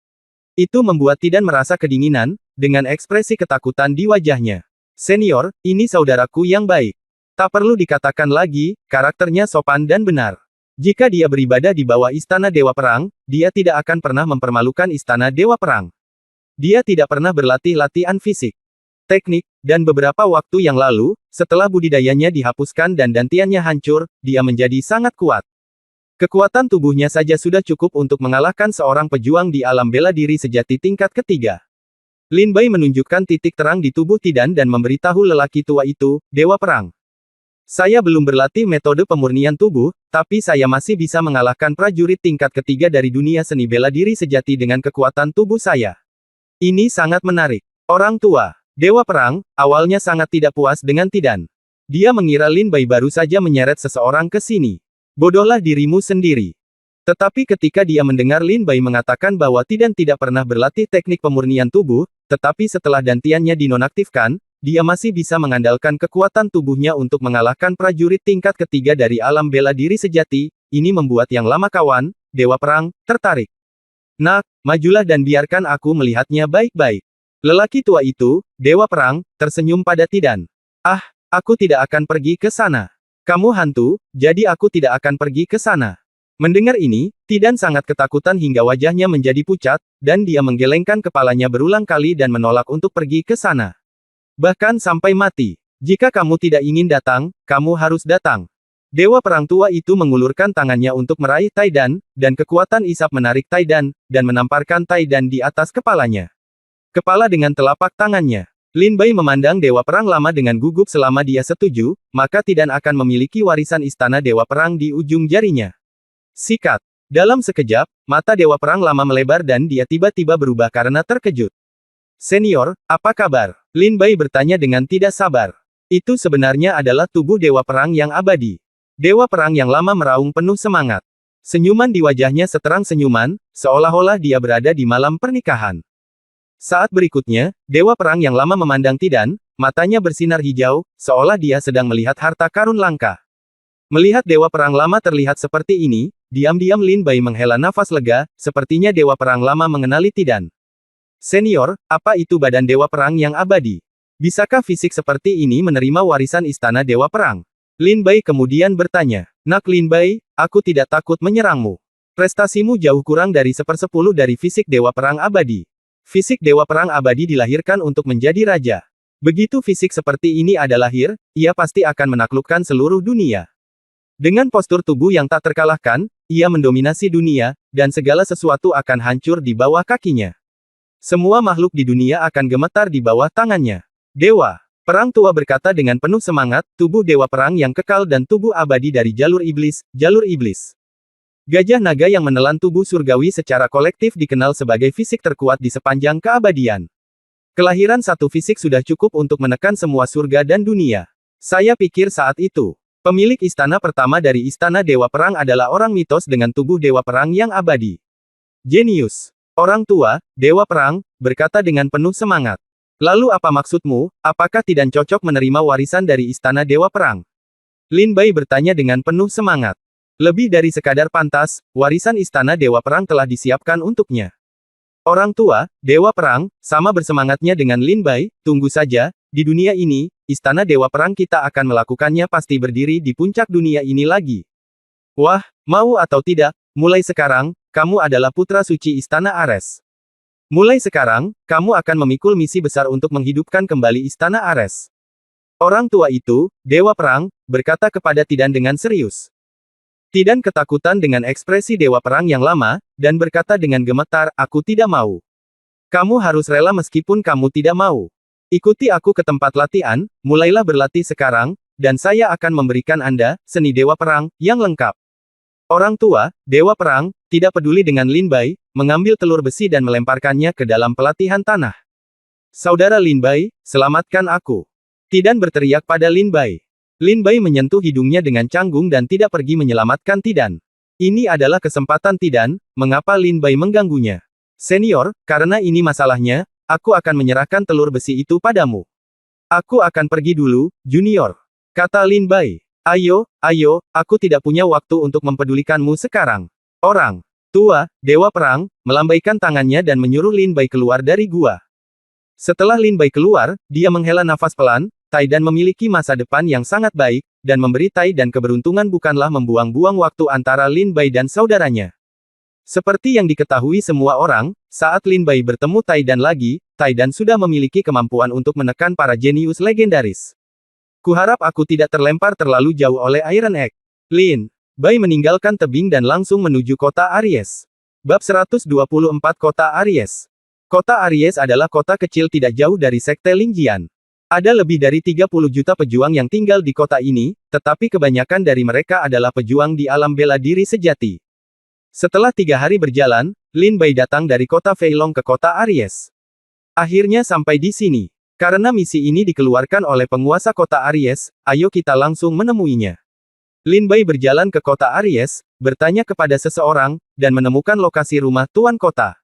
Itu membuat Tidan merasa kedinginan, dengan ekspresi ketakutan di wajahnya. Senior, ini saudaraku yang baik. Tak perlu dikatakan lagi, karakternya sopan dan benar. Jika dia beribadah di bawah Istana Dewa Perang, dia tidak akan pernah mempermalukan Istana Dewa Perang. Dia tidak pernah berlatih latihan fisik, teknik, dan beberapa waktu yang lalu, setelah budidayanya dihapuskan dan dantiannya hancur, dia menjadi sangat kuat. Kekuatan tubuhnya saja sudah cukup untuk mengalahkan seorang pejuang di alam bela diri sejati tingkat ketiga. Lin Bai menunjukkan titik terang di tubuh Tidan dan memberitahu lelaki tua itu, Dewa Perang. Saya belum berlatih metode pemurnian tubuh, tapi saya masih bisa mengalahkan prajurit tingkat ketiga dari dunia seni bela diri sejati dengan kekuatan tubuh saya. Ini sangat menarik. Orang tua, Dewa Perang, awalnya sangat tidak puas dengan Tidan. Dia mengira Lin Bai baru saja menyeret seseorang ke sini. Bodohlah dirimu sendiri. Tetapi ketika dia mendengar Lin Bai mengatakan bahwa Tidan tidak pernah berlatih teknik pemurnian tubuh, tetapi setelah dantiannya dinonaktifkan, dia masih bisa mengandalkan kekuatan tubuhnya untuk mengalahkan prajurit tingkat ketiga dari alam bela diri sejati, ini membuat yang lama kawan, Dewa Perang, tertarik. Nak, majulah dan biarkan aku melihatnya baik-baik. Lelaki tua itu, Dewa Perang, tersenyum pada Tidan. Ah, aku tidak akan pergi ke sana. Kamu hantu, jadi aku tidak akan pergi ke sana. Mendengar ini, Tidan sangat ketakutan hingga wajahnya menjadi pucat, dan dia menggelengkan kepalanya berulang kali dan menolak untuk pergi ke sana. Bahkan sampai mati. Jika kamu tidak ingin datang, kamu harus datang. Dewa Perang tua itu mengulurkan tangannya untuk meraih Tidan, dan kekuatan isap menarik Tidan, dan menamparkan Tidan di atas kepalanya. Kepala dengan telapak tangannya. Lin Bai memandang Dewa Perang lama dengan gugup selama dia setuju, maka Tidan akan memiliki warisan Istana Dewa Perang di ujung jarinya. Sikat. Dalam sekejap, mata Dewa Perang lama melebar dan dia tiba-tiba berubah karena terkejut. Senior, apa kabar? Lin Bai bertanya dengan tidak sabar. Itu sebenarnya adalah tubuh Dewa Perang yang abadi. Dewa Perang yang lama meraung penuh semangat. Senyuman di wajahnya seterang senyuman, seolah-olah dia berada di malam pernikahan. Saat berikutnya, Dewa Perang yang lama memandang Tidan, matanya bersinar hijau, seolah dia sedang melihat harta karun langka. Melihat Dewa Perang lama terlihat seperti ini, diam-diam Lin Bai menghela nafas lega, sepertinya Dewa Perang lama mengenali Tidan. Senior, apa itu badan Dewa Perang yang abadi? Bisakah fisik seperti ini menerima warisan Istana Dewa Perang? Lin Bai kemudian bertanya. Nak Lin Bai, aku tidak takut menyerangmu. Prestasimu jauh kurang dari 1/10 dari fisik Dewa Perang abadi. Fisik Dewa Perang abadi dilahirkan untuk menjadi raja. Begitu fisik seperti ini ada lahir, ia pasti akan menaklukkan seluruh dunia. Dengan postur tubuh yang tak terkalahkan, ia mendominasi dunia, dan segala sesuatu akan hancur di bawah kakinya. Semua makhluk di dunia akan gemetar di bawah tangannya. Dewa Perang tua berkata dengan penuh semangat, tubuh dewa perang yang kekal dan tubuh abadi dari jalur iblis, jalur iblis. Gajah naga yang menelan tubuh surgawi secara kolektif dikenal sebagai fisik terkuat di sepanjang keabadian. Kelahiran satu fisik sudah cukup untuk menekan semua surga dan dunia. Saya pikir saat itu, pemilik istana pertama dari istana dewa perang adalah orang mitos dengan tubuh dewa perang yang abadi. Jenius. Orang tua, dewa perang, berkata dengan penuh semangat. Lalu apa maksudmu, apakah tidak cocok menerima warisan dari istana dewa perang? Lin Bai bertanya dengan penuh semangat. Lebih dari sekadar pantas, warisan istana dewa perang telah disiapkan untuknya. Orang tua, dewa perang, sama bersemangatnya dengan Lin Bai, tunggu saja, di dunia ini, istana dewa perang kita akan melakukannya pasti berdiri di puncak dunia ini lagi. Wah, mau atau tidak, mulai sekarang, kamu adalah putra suci istana Ares. Mulai sekarang, kamu akan memikul misi besar untuk menghidupkan kembali istana Ares. Orang tua itu, dewa perang, berkata kepada Tidan dengan serius. Tidan ketakutan dengan ekspresi dewa perang yang lama, dan berkata dengan gemetar, aku tidak mau. Kamu harus rela meskipun kamu tidak mau. Ikuti aku ke tempat latihan, mulailah berlatih sekarang, dan saya akan memberikan Anda, seni dewa perang, yang lengkap. Orang tua, dewa perang, tidak peduli dengan Lin Bai, mengambil telur besi dan melemparkannya ke dalam pelatihan tanah. Saudara Lin Bai, selamatkan aku. Tidan berteriak pada Lin Bai. Lin Bai menyentuh hidungnya dengan canggung dan tidak pergi menyelamatkan Tidan. Ini adalah kesempatan Tidan, mengapa Lin Bai mengganggunya? Senior, karena ini masalahnya, aku akan menyerahkan telur besi itu padamu. Aku akan pergi dulu, Junior. Kata Lin Bai. Ayo, aku tidak punya waktu untuk mempedulikanmu sekarang. Orang tua, dewa perang, melambaikan tangannya dan menyuruh Lin Bai keluar dari gua. Setelah Lin Bai keluar, dia menghela nafas pelan, Tai Dan memiliki masa depan yang sangat baik, dan memberi Tai Dan keberuntungan bukanlah membuang-buang waktu antara Lin Bai dan saudaranya. Seperti yang diketahui semua orang, saat Lin Bai bertemu Tai Dan lagi, Tai Dan sudah memiliki kemampuan untuk menekan para jenius legendaris. Kuharap aku tidak terlempar terlalu jauh oleh Iron Egg. Lin Bai meninggalkan tebing dan langsung menuju kota Aries. Bab 124 Kota Aries. Kota Aries adalah kota kecil tidak jauh dari Sekte Lingjian. Ada lebih dari 30 juta pejuang yang tinggal di kota ini, tetapi kebanyakan dari mereka adalah pejuang di alam bela diri sejati. Setelah 3 hari berjalan, Lin Bai datang dari kota Feilong ke kota Aries. Akhirnya sampai di sini. Karena misi ini dikeluarkan oleh penguasa kota Aries, ayo kita langsung menemuinya. Lin Bai berjalan ke kota Aries, bertanya kepada seseorang, dan menemukan lokasi rumah tuan kota.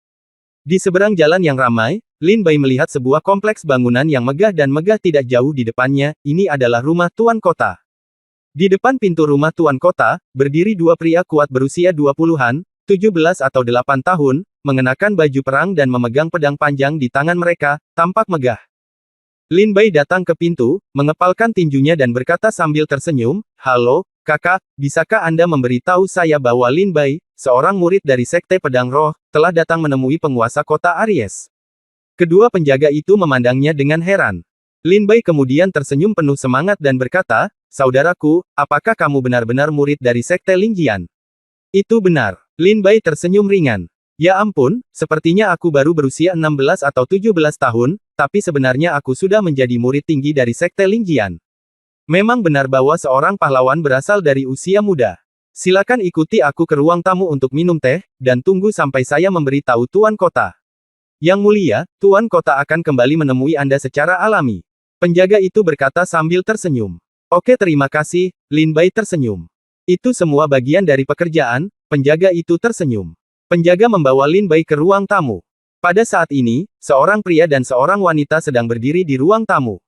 Di seberang jalan yang ramai, Lin Bai melihat sebuah kompleks bangunan yang megah dan megah tidak jauh di depannya, ini adalah rumah tuan kota. Di depan pintu rumah tuan kota, berdiri 2 pria kuat berusia 20-an, 17 atau 8 tahun, mengenakan baju perang dan memegang pedang panjang di tangan mereka, tampak megah. Lin Bai datang ke pintu, mengepalkan tinjunya dan berkata sambil tersenyum, halo, kakak, bisakah Anda memberitahu saya bahwa Lin Bai, seorang murid dari Sekte Pedang Roh, telah datang menemui penguasa kota Aries? Kedua penjaga itu memandangnya dengan heran. Lin Bai kemudian tersenyum penuh semangat dan berkata, saudaraku, apakah kamu benar-benar murid dari Sekte Lingjian? Itu benar. Lin Bai tersenyum ringan. Ya ampun, sepertinya aku baru berusia 16 atau 17 tahun, tapi sebenarnya aku sudah menjadi murid tinggi dari Sekte Lingjian. Memang benar bahwa seorang pahlawan berasal dari usia muda. Silakan ikuti aku ke ruang tamu untuk minum teh, dan tunggu sampai saya memberitahu Tuan Kota. Yang mulia, Tuan Kota akan kembali menemui Anda secara alami. Penjaga itu berkata sambil tersenyum. Oke terima kasih, Lin Bai tersenyum. Itu semua bagian dari pekerjaan, penjaga itu tersenyum. Penjaga membawa Lin Bai ke ruang tamu. Pada saat ini, seorang pria dan seorang wanita sedang berdiri di ruang tamu.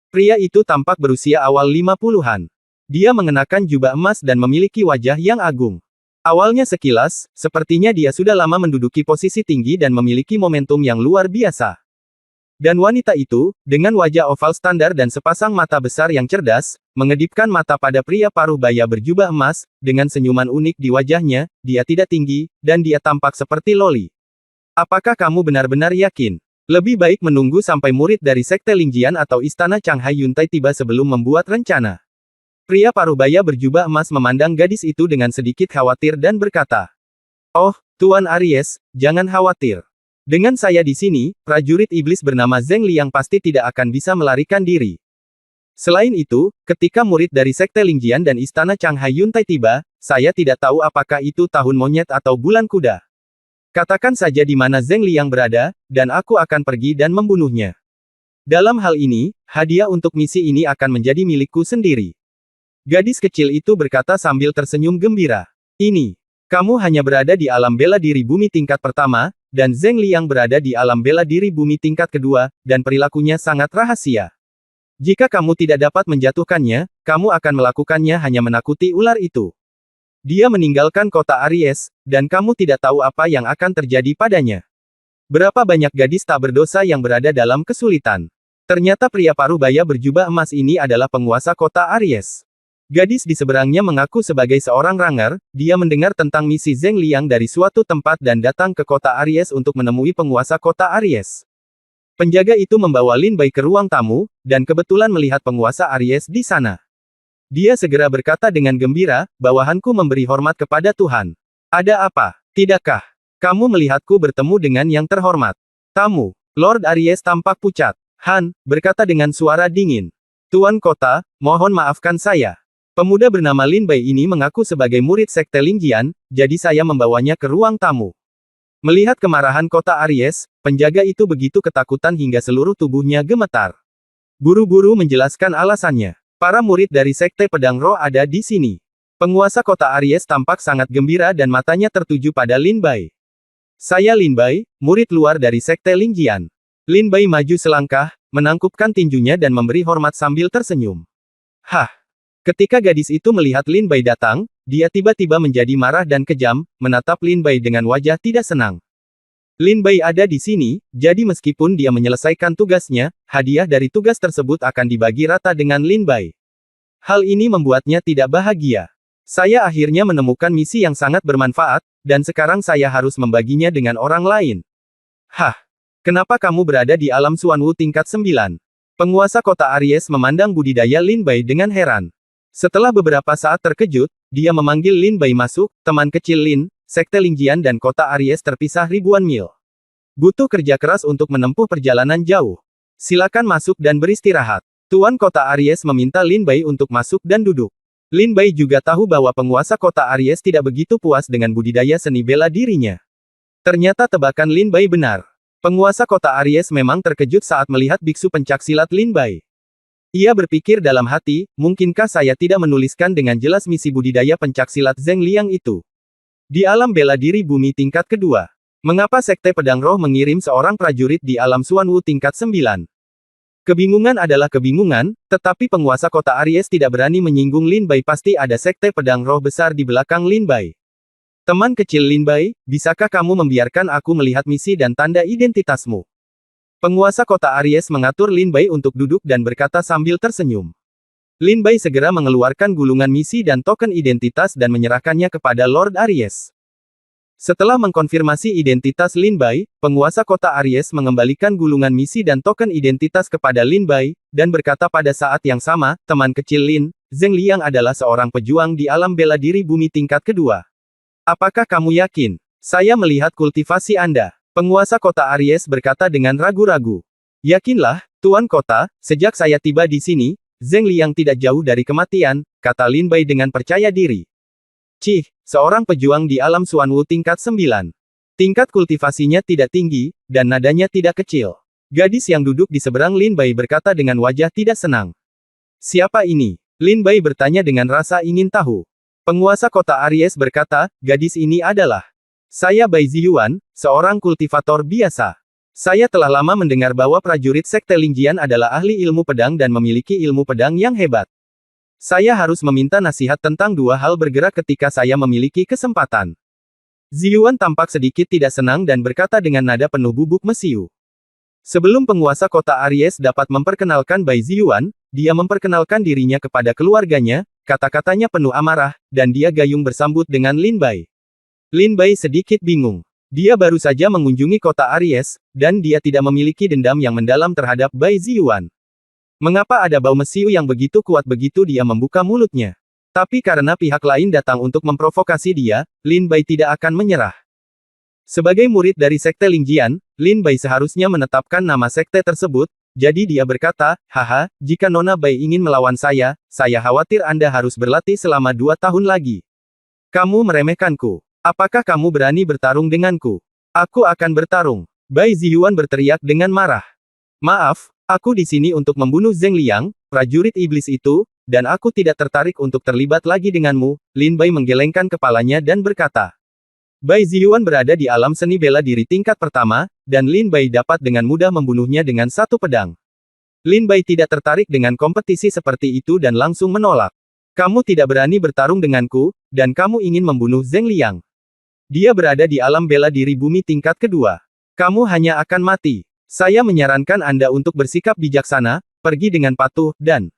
Pria itu tampak berusia awal 50-an. Dia mengenakan jubah emas dan memiliki wajah yang agung. Awalnya sekilas, sepertinya dia sudah lama menduduki posisi tinggi dan memiliki momentum yang luar biasa. Dan wanita itu, dengan wajah oval standar dan sepasang mata besar yang cerdas, mengedipkan mata pada pria paruh baya berjubah emas, dengan senyuman unik di wajahnya, dia tidak tinggi, dan dia tampak seperti loli. Apakah kamu benar-benar yakin? Lebih baik menunggu sampai murid dari Sekte Lingjian atau Istana Changhai Yuntai tiba sebelum membuat rencana. Pria paruh baya berjubah emas memandang gadis itu dengan sedikit khawatir dan berkata, oh, Tuan Aries, jangan khawatir. Dengan saya di sini, prajurit iblis bernama Zheng Liang pasti tidak akan bisa melarikan diri. Selain itu, ketika murid dari Sekte Lingjian dan Istana Changhai Yuntai tiba, saya tidak tahu apakah itu tahun monyet atau bulan kuda. Katakan saja di mana Zheng Liang berada, dan aku akan pergi dan membunuhnya. Dalam hal ini, hadiah untuk misi ini akan menjadi milikku sendiri. Gadis kecil itu berkata sambil tersenyum gembira. Ini, kamu hanya berada di alam bela diri bumi tingkat pertama, dan Zheng Liang berada di alam bela diri bumi tingkat kedua, dan perilakunya sangat rahasia. Jika kamu tidak dapat menjatuhkannya, kamu akan melakukannya hanya menakuti ular itu. Dia meninggalkan kota Aries, dan kamu tidak tahu apa yang akan terjadi padanya. Berapa banyak gadis tak berdosa yang berada dalam kesulitan. Ternyata pria parubaya berjubah emas ini adalah penguasa kota Aries. Gadis di seberangnya mengaku sebagai seorang ranger, dia mendengar tentang misi Zheng Liang dari suatu tempat dan datang ke kota Aries untuk menemui penguasa kota Aries. Penjaga itu membawa Lin Bai ke ruang tamu, dan kebetulan melihat penguasa Aries di sana. Dia segera berkata dengan gembira, bawahanku memberi hormat kepada Tuhan. Ada apa? Tidakkah kamu melihatku bertemu dengan yang terhormat? Tamu, Lord Aries tampak pucat. Han berkata dengan suara dingin. Tuan kota, mohon maafkan saya. Pemuda bernama Lin Bai ini mengaku sebagai murid Sekte Lingjian, jadi saya membawanya ke ruang tamu. Melihat kemarahan kota Aries, penjaga itu begitu ketakutan hingga seluruh tubuhnya gemetar. Buru-buru menjelaskan alasannya. Para murid dari Sekte Pedang Roh ada di sini. Penguasa kota Aries tampak sangat gembira dan matanya tertuju pada Lin Bai. Saya Lin Bai, murid luar dari Sekte Lingjian. Lin Bai maju selangkah, menangkupkan tinjunya dan memberi hormat sambil tersenyum. Hah! Ketika gadis itu melihat Lin Bai datang, dia tiba-tiba menjadi marah dan kejam, menatap Lin Bai dengan wajah tidak senang. Lin Bai ada di sini, jadi meskipun dia menyelesaikan tugasnya, hadiah dari tugas tersebut akan dibagi rata dengan Lin Bai. Hal ini membuatnya tidak bahagia. Saya akhirnya menemukan misi yang sangat bermanfaat, dan sekarang saya harus membaginya dengan orang lain. Hah! Kenapa kamu berada di alam Xuanwu tingkat 9? Penguasa kota Aries memandang budidaya Lin Bai dengan heran. Setelah beberapa saat terkejut, dia memanggil Lin Bai masuk, teman kecil Lin, Sekte Lingjian dan kota Aries terpisah ribuan mil. Butuh kerja keras untuk menempuh perjalanan jauh. Silakan masuk dan beristirahat. Tuan kota Aries meminta Lin Bai untuk masuk dan duduk. Lin Bai juga tahu bahwa penguasa kota Aries tidak begitu puas dengan budidaya seni bela dirinya. Ternyata tebakan Lin Bai benar. Penguasa kota Aries memang terkejut saat melihat biksu pencaksilat Lin Bai. Ia berpikir dalam hati, mungkinkah saya tidak menuliskan dengan jelas misi budidaya pencaksilat Zheng Liang itu? Di alam bela diri bumi tingkat kedua. Mengapa Sekte Pedang Roh mengirim seorang prajurit di alam Xuanwu tingkat 9? Kebingungan adalah kebingungan, tetapi penguasa kota Aries tidak berani menyinggung Lin Bai. Pasti ada Sekte Pedang Roh besar di belakang Lin Bai. Teman kecil Lin Bai, bisakah kamu membiarkan aku melihat misi dan tanda identitasmu? Penguasa kota Aries mengatur Lin Bai untuk duduk dan berkata sambil tersenyum. Lin Bai segera mengeluarkan gulungan misi dan token identitas dan menyerahkannya kepada Lord Aries. Setelah mengkonfirmasi identitas Lin Bai, penguasa kota Aries mengembalikan gulungan misi dan token identitas kepada Lin Bai, dan berkata pada saat yang sama, teman kecil Lin, Zheng Liang adalah seorang pejuang di alam bela diri bumi tingkat kedua. Apakah kamu yakin? Saya melihat kultivasi Anda. Penguasa kota Aries berkata dengan ragu-ragu. Yakinlah, Tuan Kota, sejak saya tiba di sini, Zheng Liang tidak jauh dari kematian, kata Lin Bai dengan percaya diri. Cih, seorang pejuang di alam Xuanwu tingkat 9. Tingkat kultivasinya tidak tinggi, dan nadanya tidak kecil. Gadis yang duduk di seberang Lin Bai berkata dengan wajah tidak senang. Siapa ini? Lin Bai bertanya dengan rasa ingin tahu. Penguasa kota Aries berkata, gadis ini adalah saya Bai Ziyuan, seorang kultivator biasa. Saya telah lama mendengar bahwa prajurit Sekte Lingjian adalah ahli ilmu pedang dan memiliki ilmu pedang yang hebat. Saya harus meminta nasihat tentang dua hal bergerak ketika saya memiliki kesempatan. Ziyuan tampak sedikit tidak senang dan berkata dengan nada penuh bubuk mesiu. Sebelum penguasa kota Aries dapat memperkenalkan Bai Ziyuan, dia memperkenalkan dirinya kepada keluarganya, kata-katanya penuh amarah, dan dia gayung bersambut dengan Lin Bai. Lin Bai sedikit bingung. Dia baru saja mengunjungi kota Aries, dan dia tidak memiliki dendam yang mendalam terhadap Bai Ziyuan. Mengapa ada bau mesiu yang begitu kuat begitu dia membuka mulutnya? Tapi karena pihak lain datang untuk memprovokasi dia, Lin Bai tidak akan menyerah. Sebagai murid dari Sekte Lingjian, Lin Bai seharusnya menetapkan nama sekte tersebut, jadi dia berkata, haha, jika Nona Bai ingin melawan saya khawatir Anda harus berlatih selama 2 tahun lagi. Kamu meremehkanku. Apakah kamu berani bertarung denganku? Aku akan bertarung. Bai Ziyuan berteriak dengan marah. Maaf, aku di sini untuk membunuh Zheng Liang, prajurit iblis itu, dan aku tidak tertarik untuk terlibat lagi denganmu. Lin Bai menggelengkan kepalanya dan berkata. Bai Ziyuan berada di alam seni bela diri tingkat pertama, dan Lin Bai dapat dengan mudah membunuhnya dengan satu pedang. Lin Bai tidak tertarik dengan kompetisi seperti itu dan langsung menolak. Kamu tidak berani bertarung denganku, dan kamu ingin membunuh Zheng Liang. Dia berada di alam bela diri bumi tingkat kedua. Kamu hanya akan mati. Saya menyarankan Anda untuk bersikap bijaksana, pergi dengan patuh, dan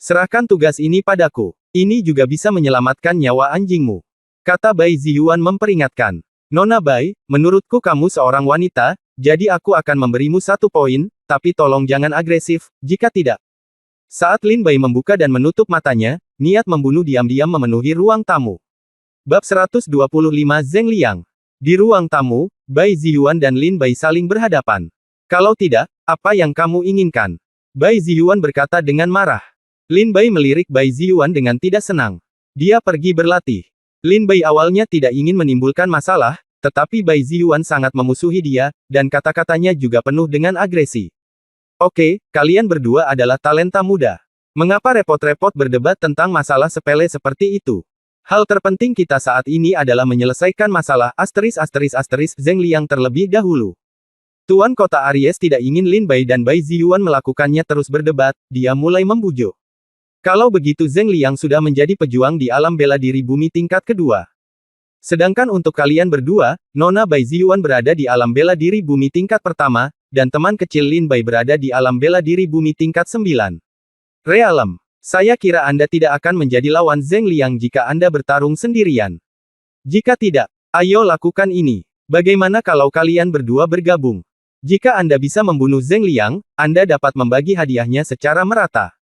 serahkan tugas ini padaku. Ini juga bisa menyelamatkan nyawa anjingmu. Kata Bai Ziyuan memperingatkan. Nona Bai, menurutku kamu seorang wanita, jadi aku akan memberimu 1 poin, tapi tolong jangan agresif, jika tidak. Saat Lin Bai membuka dan menutup matanya, niat membunuh diam-diam memenuhi ruang tamu. Bab 125 Zheng Liang. Di ruang tamu, Bai Ziyuan dan Lin Bai saling berhadapan. Kalau tidak, apa yang kamu inginkan? Bai Ziyuan berkata dengan marah. Lin Bai melirik Bai Ziyuan dengan tidak senang. Dia pergi berlatih. Lin Bai awalnya tidak ingin menimbulkan masalah, tetapi Bai Ziyuan sangat memusuhi dia, dan kata-katanya juga penuh dengan agresi. Oke, kalian berdua adalah talenta muda. Mengapa repot-repot berdebat tentang masalah sepele seperti itu? Hal terpenting kita saat ini adalah menyelesaikan masalah Zheng Liang terlebih dahulu. Tuan Kota Aries tidak ingin Lin Bai dan Bai Ziyuan melakukannya terus berdebat, dia mulai membujuk. Kalau begitu Zheng Liang sudah menjadi pejuang di alam bela diri bumi tingkat kedua. Sedangkan untuk kalian berdua, Nona Bai Ziyuan berada di alam bela diri bumi tingkat pertama, dan teman kecil Lin Bai berada di alam bela diri bumi tingkat 9. Realem. Saya kira Anda tidak akan menjadi lawan Zheng Liang jika Anda bertarung sendirian. Jika tidak, ayo lakukan ini. Bagaimana kalau kalian berdua bergabung? Jika Anda bisa membunuh Zheng Liang, Anda dapat membagi hadiahnya secara merata.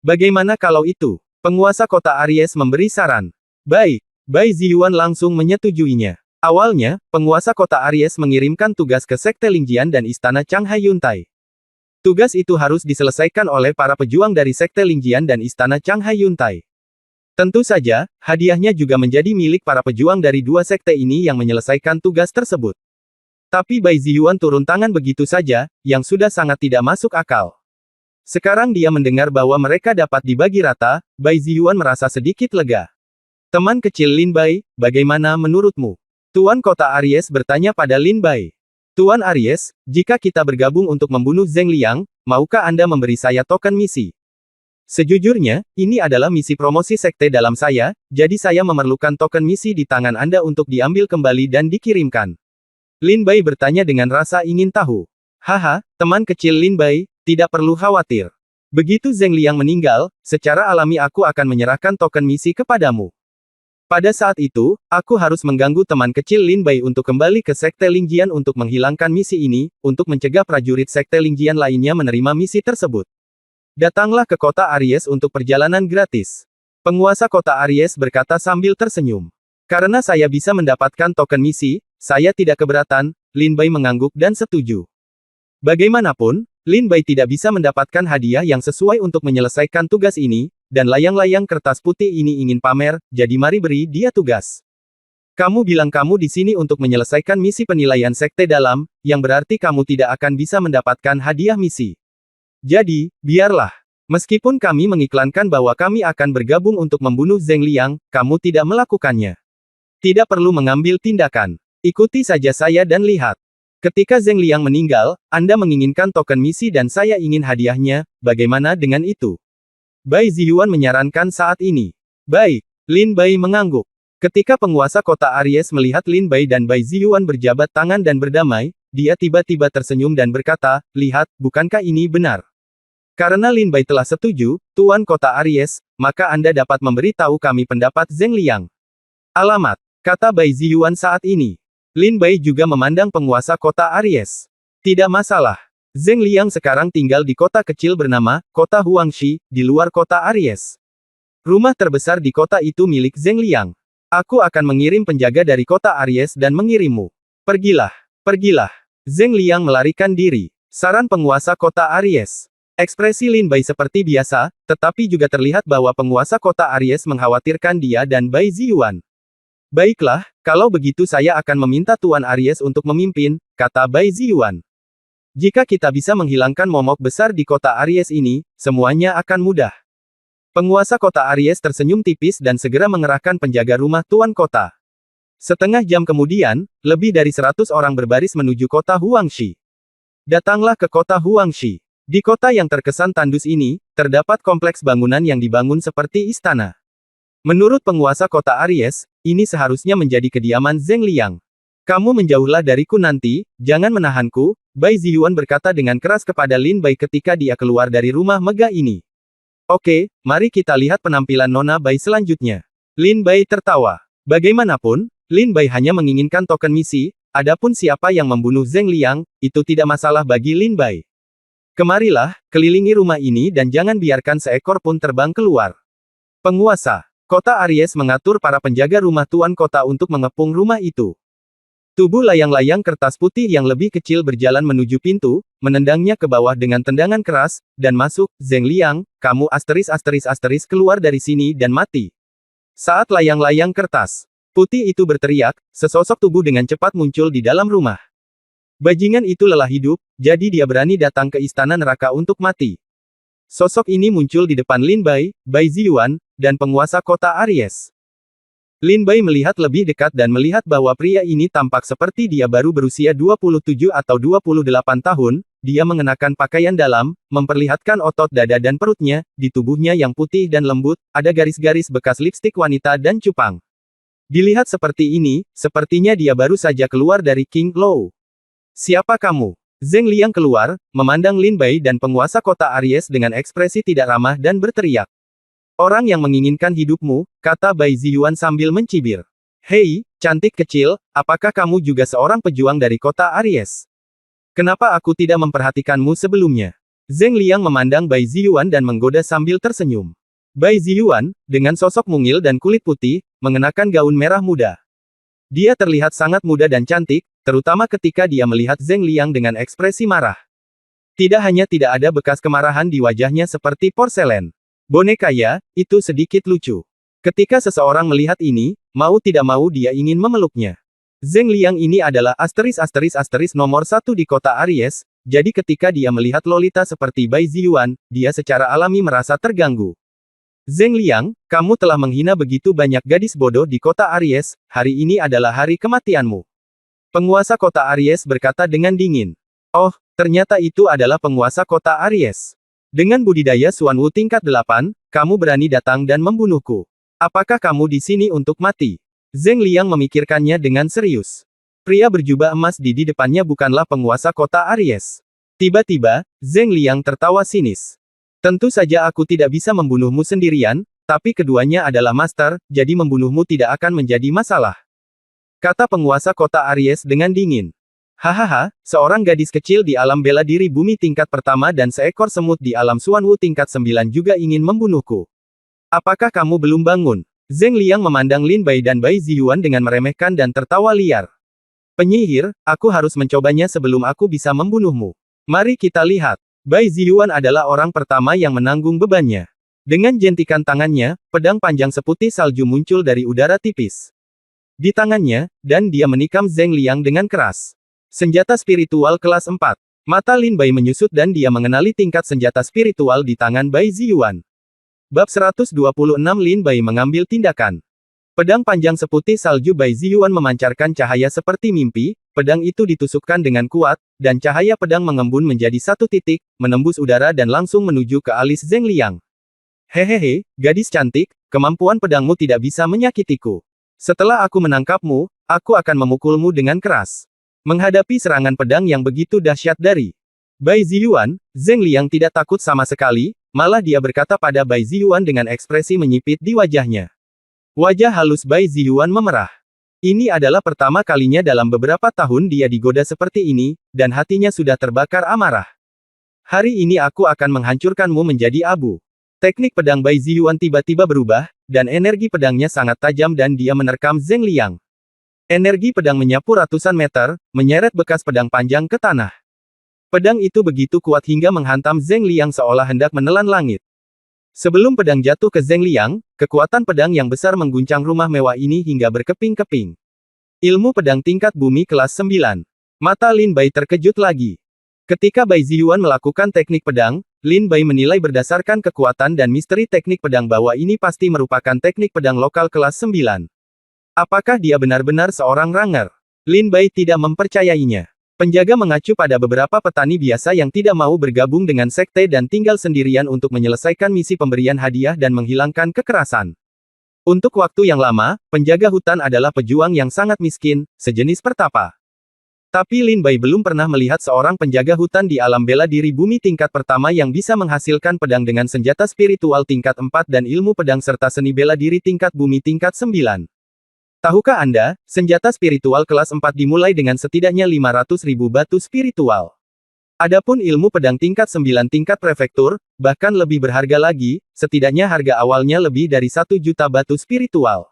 Bagaimana kalau itu? Penguasa kota Aries memberi saran. Baik, Bai Ziyuan langsung menyetujuinya. Awalnya, penguasa kota Aries mengirimkan tugas ke Sekte Lingjian dan Istana Changhai Yuntai. Tugas itu harus diselesaikan oleh para pejuang dari Sekte Lingjian dan Istana Changhai Yuntai. Tentu saja, hadiahnya juga menjadi milik para pejuang dari 2 sekte ini yang menyelesaikan tugas tersebut. Tapi Bai Ziyuan turun tangan begitu saja, yang sudah sangat tidak masuk akal. Sekarang dia mendengar bahwa mereka dapat dibagi rata, Bai Ziyuan merasa sedikit lega. Teman kecil Lin Bai, bagaimana menurutmu? Tuan Kota Aries bertanya pada Lin Bai. Tuan Aries, jika kita bergabung untuk membunuh Zheng Liang, maukah Anda memberi saya token misi? Sejujurnya, ini adalah misi promosi sekte dalam saya, jadi saya memerlukan token misi di tangan Anda untuk diambil kembali dan dikirimkan. Lin Bai bertanya dengan rasa ingin tahu. Haha, teman kecil Lin Bai, tidak perlu khawatir. Begitu Zheng Liang meninggal, secara alami aku akan menyerahkan token misi kepadamu. Pada saat itu, aku harus mengganggu teman kecil Lin Bai untuk kembali ke Sekte Lingjian untuk menghilangkan misi ini, untuk mencegah prajurit Sekte Lingjian lainnya menerima misi tersebut. Datanglah ke kota Aries untuk perjalanan gratis. Penguasa kota Aries berkata sambil tersenyum. Karena saya bisa mendapatkan token misi, saya tidak keberatan. Lin Bai mengangguk dan setuju. Bagaimanapun, Lin Bai tidak bisa mendapatkan hadiah yang sesuai untuk menyelesaikan tugas ini, dan layang-layang kertas putih ini ingin pamer, jadi mari beri dia tugas. Kamu bilang kamu di sini untuk menyelesaikan misi penilaian sekte dalam, yang berarti kamu tidak akan bisa mendapatkan hadiah misi. Jadi, biarlah. Meskipun kami mengiklankan bahwa kami akan bergabung untuk membunuh Zheng Liang, kamu tidak melakukannya. Tidak perlu mengambil tindakan. Ikuti saja saya dan lihat. Ketika Zheng Liang meninggal, Anda menginginkan token misi dan saya ingin hadiahnya, bagaimana dengan itu? Bai Ziyuan menyarankan saat ini. Baik, Lin Bai mengangguk. Ketika penguasa kota Aries melihat Lin Bai dan Bai Ziyuan berjabat tangan dan berdamai, dia tiba-tiba tersenyum dan berkata, lihat, bukankah ini benar? Karena Lin Bai telah setuju, Tuan Kota Aries, maka Anda dapat memberitahu kami pendapat Zheng Liang. Alamat, kata Bai Ziyuan saat ini. Lin Bai juga memandang penguasa kota Aries. Tidak masalah. Zheng Liang sekarang tinggal di kota kecil bernama, Kota Huangshi, di luar kota Aries. Rumah terbesar di kota itu milik Zheng Liang. Aku akan mengirim penjaga dari kota Aries dan mengirimmu. Pergilah. Pergilah. Zheng Liang melarikan diri. Saran penguasa kota Aries. Ekspresi Lin Bai seperti biasa, tetapi juga terlihat bahwa penguasa kota Aries mengkhawatirkan dia dan Bai Ziyuan. Baiklah, kalau begitu saya akan meminta Tuan Aries untuk memimpin, kata Bai Ziyuan. Jika kita bisa menghilangkan momok besar di kota Aries ini, semuanya akan mudah. Penguasa kota Aries tersenyum tipis dan segera mengerahkan penjaga rumah tuan kota. Setengah jam kemudian, lebih dari 100 orang berbaris menuju kota Huangshi. Datanglah ke kota Huangshi. Di kota yang terkesan tandus ini, terdapat kompleks bangunan yang dibangun seperti istana. Menurut penguasa kota Aries, ini seharusnya menjadi kediaman Zheng Liang. Kamu menjauhlah dariku nanti, jangan menahanku, Bai Ziyuan berkata dengan keras kepada Lin Bai ketika dia keluar dari rumah megah ini. Oke, mari kita lihat penampilan Nona Bai selanjutnya. Lin Bai tertawa. Bagaimanapun, Lin Bai hanya menginginkan token misi, adapun siapa yang membunuh Zheng Liang, itu tidak masalah bagi Lin Bai. Kemarilah, kelilingi rumah ini dan jangan biarkan seekor pun terbang keluar. Penguasa, kota Aries mengatur para penjaga rumah tuan kota untuk mengepung rumah itu. Tubuh layang-layang kertas putih yang lebih kecil berjalan menuju pintu, menendangnya ke bawah dengan tendangan keras, dan masuk, Zheng Liang, kamu keluar dari sini dan mati. Saat layang-layang kertas putih itu berteriak, sesosok tubuh dengan cepat muncul di dalam rumah. Bajingan itu lelah hidup, jadi dia berani datang ke istana neraka untuk mati. Sosok ini muncul di depan Lin Bai, Bai Ziyuan, dan penguasa kota Aries. Lin Bai melihat lebih dekat dan melihat bahwa pria ini tampak seperti dia baru berusia 27 atau 28 tahun, dia mengenakan pakaian dalam, memperlihatkan otot dada dan perutnya, di tubuhnya yang putih dan lembut, ada garis-garis bekas lipstik wanita dan cupang. Dilihat seperti ini, sepertinya dia baru saja keluar dari King Lou. Siapa kamu? Zheng Liang keluar, memandang Lin Bai dan penguasa kota Aries dengan ekspresi tidak ramah dan berteriak. Orang yang menginginkan hidupmu, kata Bai Ziyuan sambil mencibir. Hei, cantik kecil, apakah kamu juga seorang pejuang dari kota Aries? Kenapa aku tidak memperhatikanmu sebelumnya? Zheng Liang memandang Bai Ziyuan dan menggoda sambil tersenyum. Bai Ziyuan, dengan sosok mungil dan kulit putih, mengenakan gaun merah muda. Dia terlihat sangat muda dan cantik, terutama ketika dia melihat Zheng Liang dengan ekspresi marah. Tidak hanya tidak ada bekas kemarahan di wajahnya seperti porselen. Boneka ya, itu sedikit lucu. Ketika seseorang melihat ini, mau tidak mau dia ingin memeluknya. Zheng Liang ini adalah nomor 1 di kota Aries, jadi ketika dia melihat Lolita seperti Bai Ziyuan, dia secara alami merasa terganggu. Zheng Liang, kamu telah menghina begitu banyak gadis bodoh di kota Aries, hari ini adalah hari kematianmu. Penguasa kota Aries berkata dengan dingin. Oh, ternyata itu adalah penguasa kota Aries. Dengan budidaya Xuan Wu tingkat 8, kamu berani datang dan membunuhku. Apakah kamu di sini untuk mati? Zheng Liang memikirkannya dengan serius. Pria berjubah emas di depannya bukanlah penguasa kota Aries. Tiba-tiba, Zheng Liang tertawa sinis. Tentu saja aku tidak bisa membunuhmu sendirian, tapi keduanya adalah master, jadi membunuhmu tidak akan menjadi masalah. Kata penguasa kota Aries dengan dingin. Hahaha, seorang gadis kecil di alam bela diri bumi tingkat pertama dan seekor semut di alam Xuan Wu tingkat 9 juga ingin membunuhku. Apakah kamu belum bangun? Zheng Liang memandang Lin Bai dan Bai Ziyuan dengan meremehkan dan tertawa liar. Penyihir, aku harus mencobanya sebelum aku bisa membunuhmu. Mari kita lihat. Bai Ziyuan adalah orang pertama yang menanggung bebannya. Dengan jentikan tangannya, pedang panjang seputih salju muncul dari udara tipis di tangannya, dan dia menikam Zheng Liang dengan keras. Senjata spiritual kelas 4. Mata Lin Bai menyusut dan dia mengenali tingkat senjata spiritual di tangan Bai Ziyuan. Bab 126 Lin Bai mengambil tindakan. Pedang panjang seputih salju Bai Ziyuan memancarkan cahaya seperti mimpi, pedang itu ditusukkan dengan kuat, dan cahaya pedang mengembun menjadi satu titik, menembus udara dan langsung menuju ke alis Zheng Liang. Hehehe, gadis cantik, kemampuan pedangmu tidak bisa menyakitiku. Setelah aku menangkapmu, aku akan memukulmu dengan keras. Menghadapi serangan pedang yang begitu dahsyat dari Bai Ziyuan, Zheng Liang tidak takut sama sekali, malah dia berkata pada Bai Ziyuan dengan ekspresi menyipit di wajahnya. Wajah halus Bai Ziyuan memerah. Ini adalah pertama kalinya dalam beberapa tahun dia digoda seperti ini, dan hatinya sudah terbakar amarah. Hari ini aku akan menghancurkanmu menjadi abu. Teknik pedang Bai Ziyuan tiba-tiba berubah, dan energi pedangnya sangat tajam dan dia menerkam Zheng Liang. Energi pedang menyapu ratusan meter, menyeret bekas pedang panjang ke tanah. Pedang itu begitu kuat hingga menghantam Zheng Liang seolah hendak menelan langit. Sebelum pedang jatuh ke Zheng Liang, kekuatan pedang yang besar mengguncang rumah mewah ini hingga berkeping-keping. Ilmu pedang tingkat bumi kelas 9. Mata Lin Bai terkejut lagi. Ketika Bai Ziyuan melakukan teknik pedang, Lin Bai menilai berdasarkan kekuatan dan misteri teknik pedang bahwa ini pasti merupakan teknik pedang lokal kelas 9. Apakah dia benar-benar seorang ranger? Lin Bai tidak mempercayainya. Penjaga mengacu pada beberapa petani biasa yang tidak mau bergabung dengan sekte dan tinggal sendirian untuk menyelesaikan misi pemberian hadiah dan menghilangkan kekerasan. Untuk waktu yang lama, penjaga hutan adalah pejuang yang sangat miskin, sejenis pertapa. Tapi Lin Bai belum pernah melihat seorang penjaga hutan di alam bela diri bumi tingkat pertama yang bisa menghasilkan pedang dengan senjata spiritual tingkat 4 dan ilmu pedang serta seni bela diri tingkat bumi tingkat 9. Tahukah Anda, senjata spiritual kelas 4 dimulai dengan setidaknya 500.000 batu spiritual. Adapun ilmu pedang tingkat 9 tingkat prefektur, bahkan lebih berharga lagi, setidaknya harga awalnya lebih dari 1 juta batu spiritual.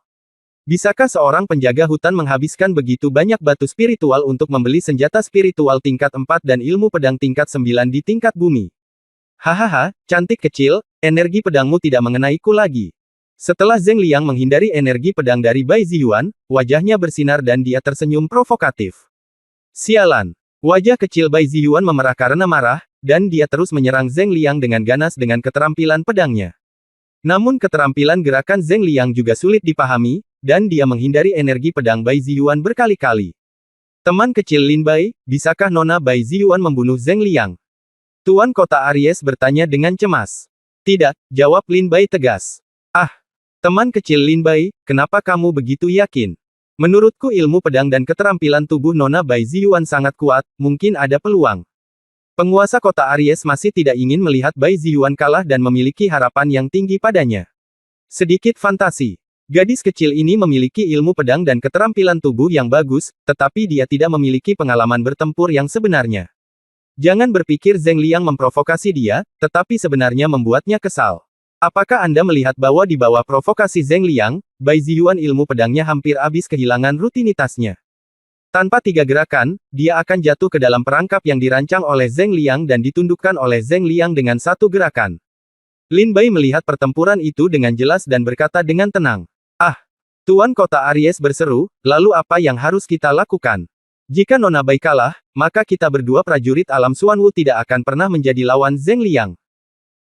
Bisakah seorang penjaga hutan menghabiskan begitu banyak batu spiritual untuk membeli senjata spiritual tingkat 4 dan ilmu pedang tingkat 9 di tingkat bumi? Hahaha, cantik kecil, energi pedangmu tidak mengenaiku lagi. Setelah Zheng Liang menghindari energi pedang dari Bai Ziyuan, wajahnya bersinar dan dia tersenyum provokatif. Sialan. Wajah kecil Bai Ziyuan memerah karena marah, dan dia terus menyerang Zheng Liang dengan ganas dengan keterampilan pedangnya. Namun keterampilan gerakan Zheng Liang juga sulit dipahami, dan dia menghindari energi pedang Bai Ziyuan berkali-kali. Teman kecil Lin Bai, bisakah Nona Bai Ziyuan membunuh Zheng Liang? Tuan Kota Aries bertanya dengan cemas. Tidak, jawab Lin Bai tegas. Ah, teman kecil Lin Bai, kenapa kamu begitu yakin? Menurutku ilmu pedang dan keterampilan tubuh Nona Bai Ziyuan sangat kuat, mungkin ada peluang. Penguasa kota Aries masih tidak ingin melihat Bai Ziyuan kalah dan memiliki harapan yang tinggi padanya. Sedikit fantasi. Gadis kecil ini memiliki ilmu pedang dan keterampilan tubuh yang bagus, tetapi dia tidak memiliki pengalaman bertempur yang sebenarnya. Jangan berpikir Zheng Liang memprovokasi dia, tetapi sebenarnya membuatnya kesal. Apakah Anda melihat bahwa di bawah provokasi Zheng Liang, Bai Ziyuan ilmu pedangnya hampir habis kehilangan rutinitasnya? Tanpa 3 gerakan, dia akan jatuh ke dalam perangkap yang dirancang oleh Zheng Liang dan ditundukkan oleh Zheng Liang dengan 1 gerakan. Lin Bai melihat pertempuran itu dengan jelas dan berkata dengan tenang. Ah! Tuan Kota Aries berseru, lalu apa yang harus kita lakukan? Jika Nona Bai kalah, maka kita berdua prajurit alam Xuanwu tidak akan pernah menjadi lawan Zheng Liang.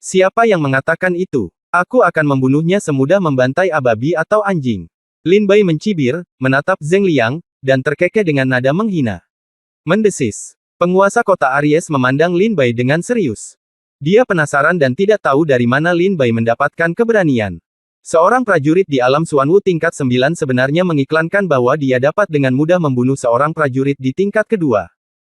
Siapa yang mengatakan itu? Aku akan membunuhnya semudah membantai ababi atau anjing. Lin Bai mencibir, menatap Zheng Liang, dan terkekeh dengan nada menghina. Mendesis. Penguasa kota Aries memandang Lin Bai dengan serius. Dia penasaran dan tidak tahu dari mana Lin Bai mendapatkan keberanian. Seorang prajurit di alam Xuanwu tingkat 9 sebenarnya mengiklankan bahwa dia dapat dengan mudah membunuh seorang prajurit di tingkat kedua.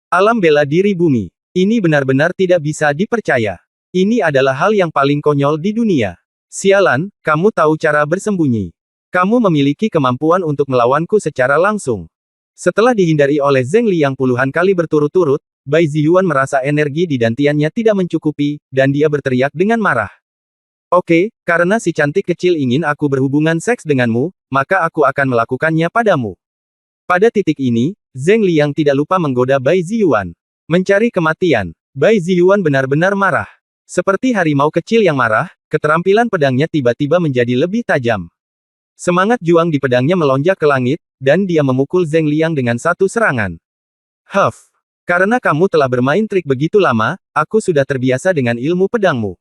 Alam bela diri bumi. Ini benar-benar tidak bisa dipercaya. Ini adalah hal yang paling konyol di dunia. Sialan, kamu tahu cara bersembunyi. Kamu memiliki kemampuan untuk melawanku secara langsung. Setelah dihindari oleh Zheng Liang puluhan kali berturut-turut, Bai Ziyuan merasa energi di dantiannya tidak mencukupi, dan dia berteriak dengan marah. Oke, karena si cantik kecil ingin aku berhubungan seks denganmu, maka aku akan melakukannya padamu. Pada titik ini, Zheng Liang tidak lupa menggoda Bai Ziyuan. Mencari kematian. Bai Ziyuan benar-benar marah. Seperti harimau kecil yang marah, keterampilan pedangnya tiba-tiba menjadi lebih tajam. Semangat juang di pedangnya melonjak ke langit, dan dia memukul Zheng Liang dengan 1 serangan. Huff! Karena kamu telah bermain trik begitu lama, aku sudah terbiasa dengan ilmu pedangmu.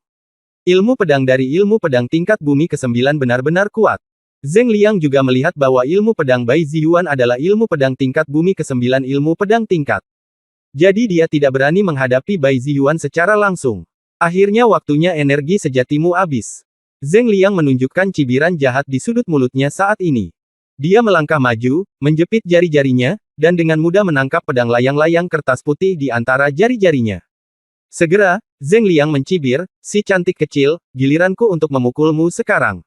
Ilmu pedang dari ilmu pedang tingkat bumi ke-9 benar-benar kuat. Zheng Liang juga melihat bahwa ilmu pedang Bai Ziyuan adalah ilmu pedang tingkat bumi ke-9 ilmu pedang tingkat. Jadi dia tidak berani menghadapi Bai Ziyuan secara langsung. Akhirnya waktunya energi sejatimu habis. Zheng Liang menunjukkan cibiran jahat di sudut mulutnya saat ini. Dia melangkah maju, menjepit jari-jarinya, dan dengan mudah menangkap pedang layang-layang kertas putih di antara jari-jarinya. Segera, Zheng Liang mencibir, si cantik kecil, giliranku untuk memukulmu sekarang.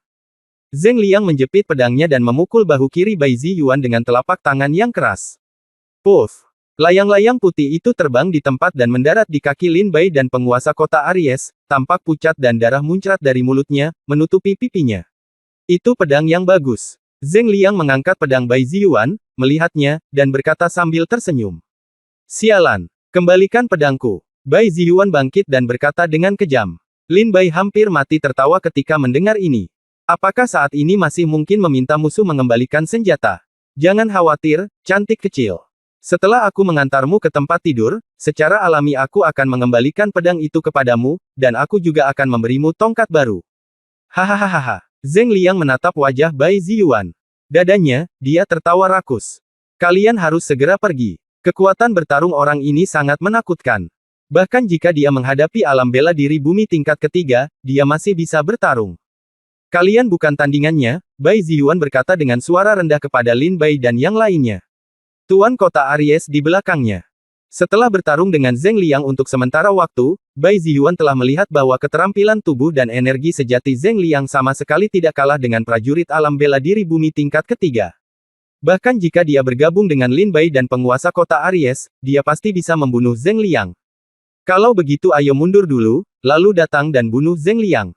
Zheng Liang menjepit pedangnya dan memukul bahu kiri Bai Ziyuan dengan telapak tangan yang keras. Puff! Layang-layang putih itu terbang di tempat dan mendarat di kaki Lin Bai dan penguasa kota Aries, tampak pucat dan darah muncrat dari mulutnya, menutupi pipinya. Itu pedang yang bagus. Zheng Liang mengangkat pedang Bai Ziyuan, melihatnya, dan berkata sambil tersenyum. Sialan, kembalikan pedangku. Bai Ziyuan bangkit dan berkata dengan kejam. Lin Bai hampir mati tertawa ketika mendengar ini. Apakah saat ini masih mungkin meminta musuh mengembalikan senjata? Jangan khawatir, cantik kecil. Setelah aku mengantarmu ke tempat tidur, secara alami aku akan mengembalikan pedang itu kepadamu, dan aku juga akan memberimu tongkat baru. Hahaha. Zheng Liang menatap wajah Bai Ziyuan. Dadanya, dia tertawa rakus. Kalian harus segera pergi. Kekuatan bertarung orang ini sangat menakutkan. Bahkan jika dia menghadapi alam bela diri bumi tingkat ketiga, dia masih bisa bertarung. Kalian bukan tandingannya, Bai Ziyuan berkata dengan suara rendah kepada Lin Bai dan yang lainnya. Tuan kota Aries di belakangnya. Setelah bertarung dengan Zheng Liang untuk sementara waktu, Bai Ziyuan telah melihat bahwa keterampilan tubuh dan energi sejati Zheng Liang sama sekali tidak kalah dengan prajurit alam bela diri bumi tingkat ketiga. Bahkan jika dia bergabung dengan Lin Bai dan penguasa kota Aries, dia pasti bisa membunuh Zheng Liang. Kalau begitu ayo mundur dulu, lalu datang dan bunuh Zheng Liang.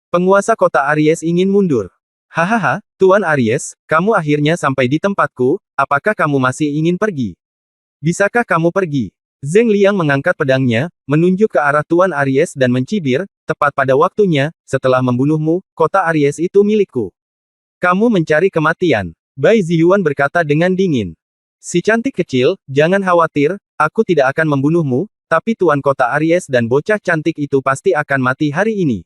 Penguasa kota Aries ingin mundur. Hahaha, Tuan Aries, kamu akhirnya sampai di tempatku, apakah kamu masih ingin pergi? Bisakah kamu pergi? Zheng Liang mengangkat pedangnya, menunjuk ke arah Tuan Aries dan mencibir, tepat pada waktunya, setelah membunuhmu, kota Aries itu milikku. Kamu mencari kematian. Bai Ziyuan berkata dengan dingin. Si cantik kecil, jangan khawatir, aku tidak akan membunuhmu, tapi Tuan kota Aries dan bocah cantik itu pasti akan mati hari ini.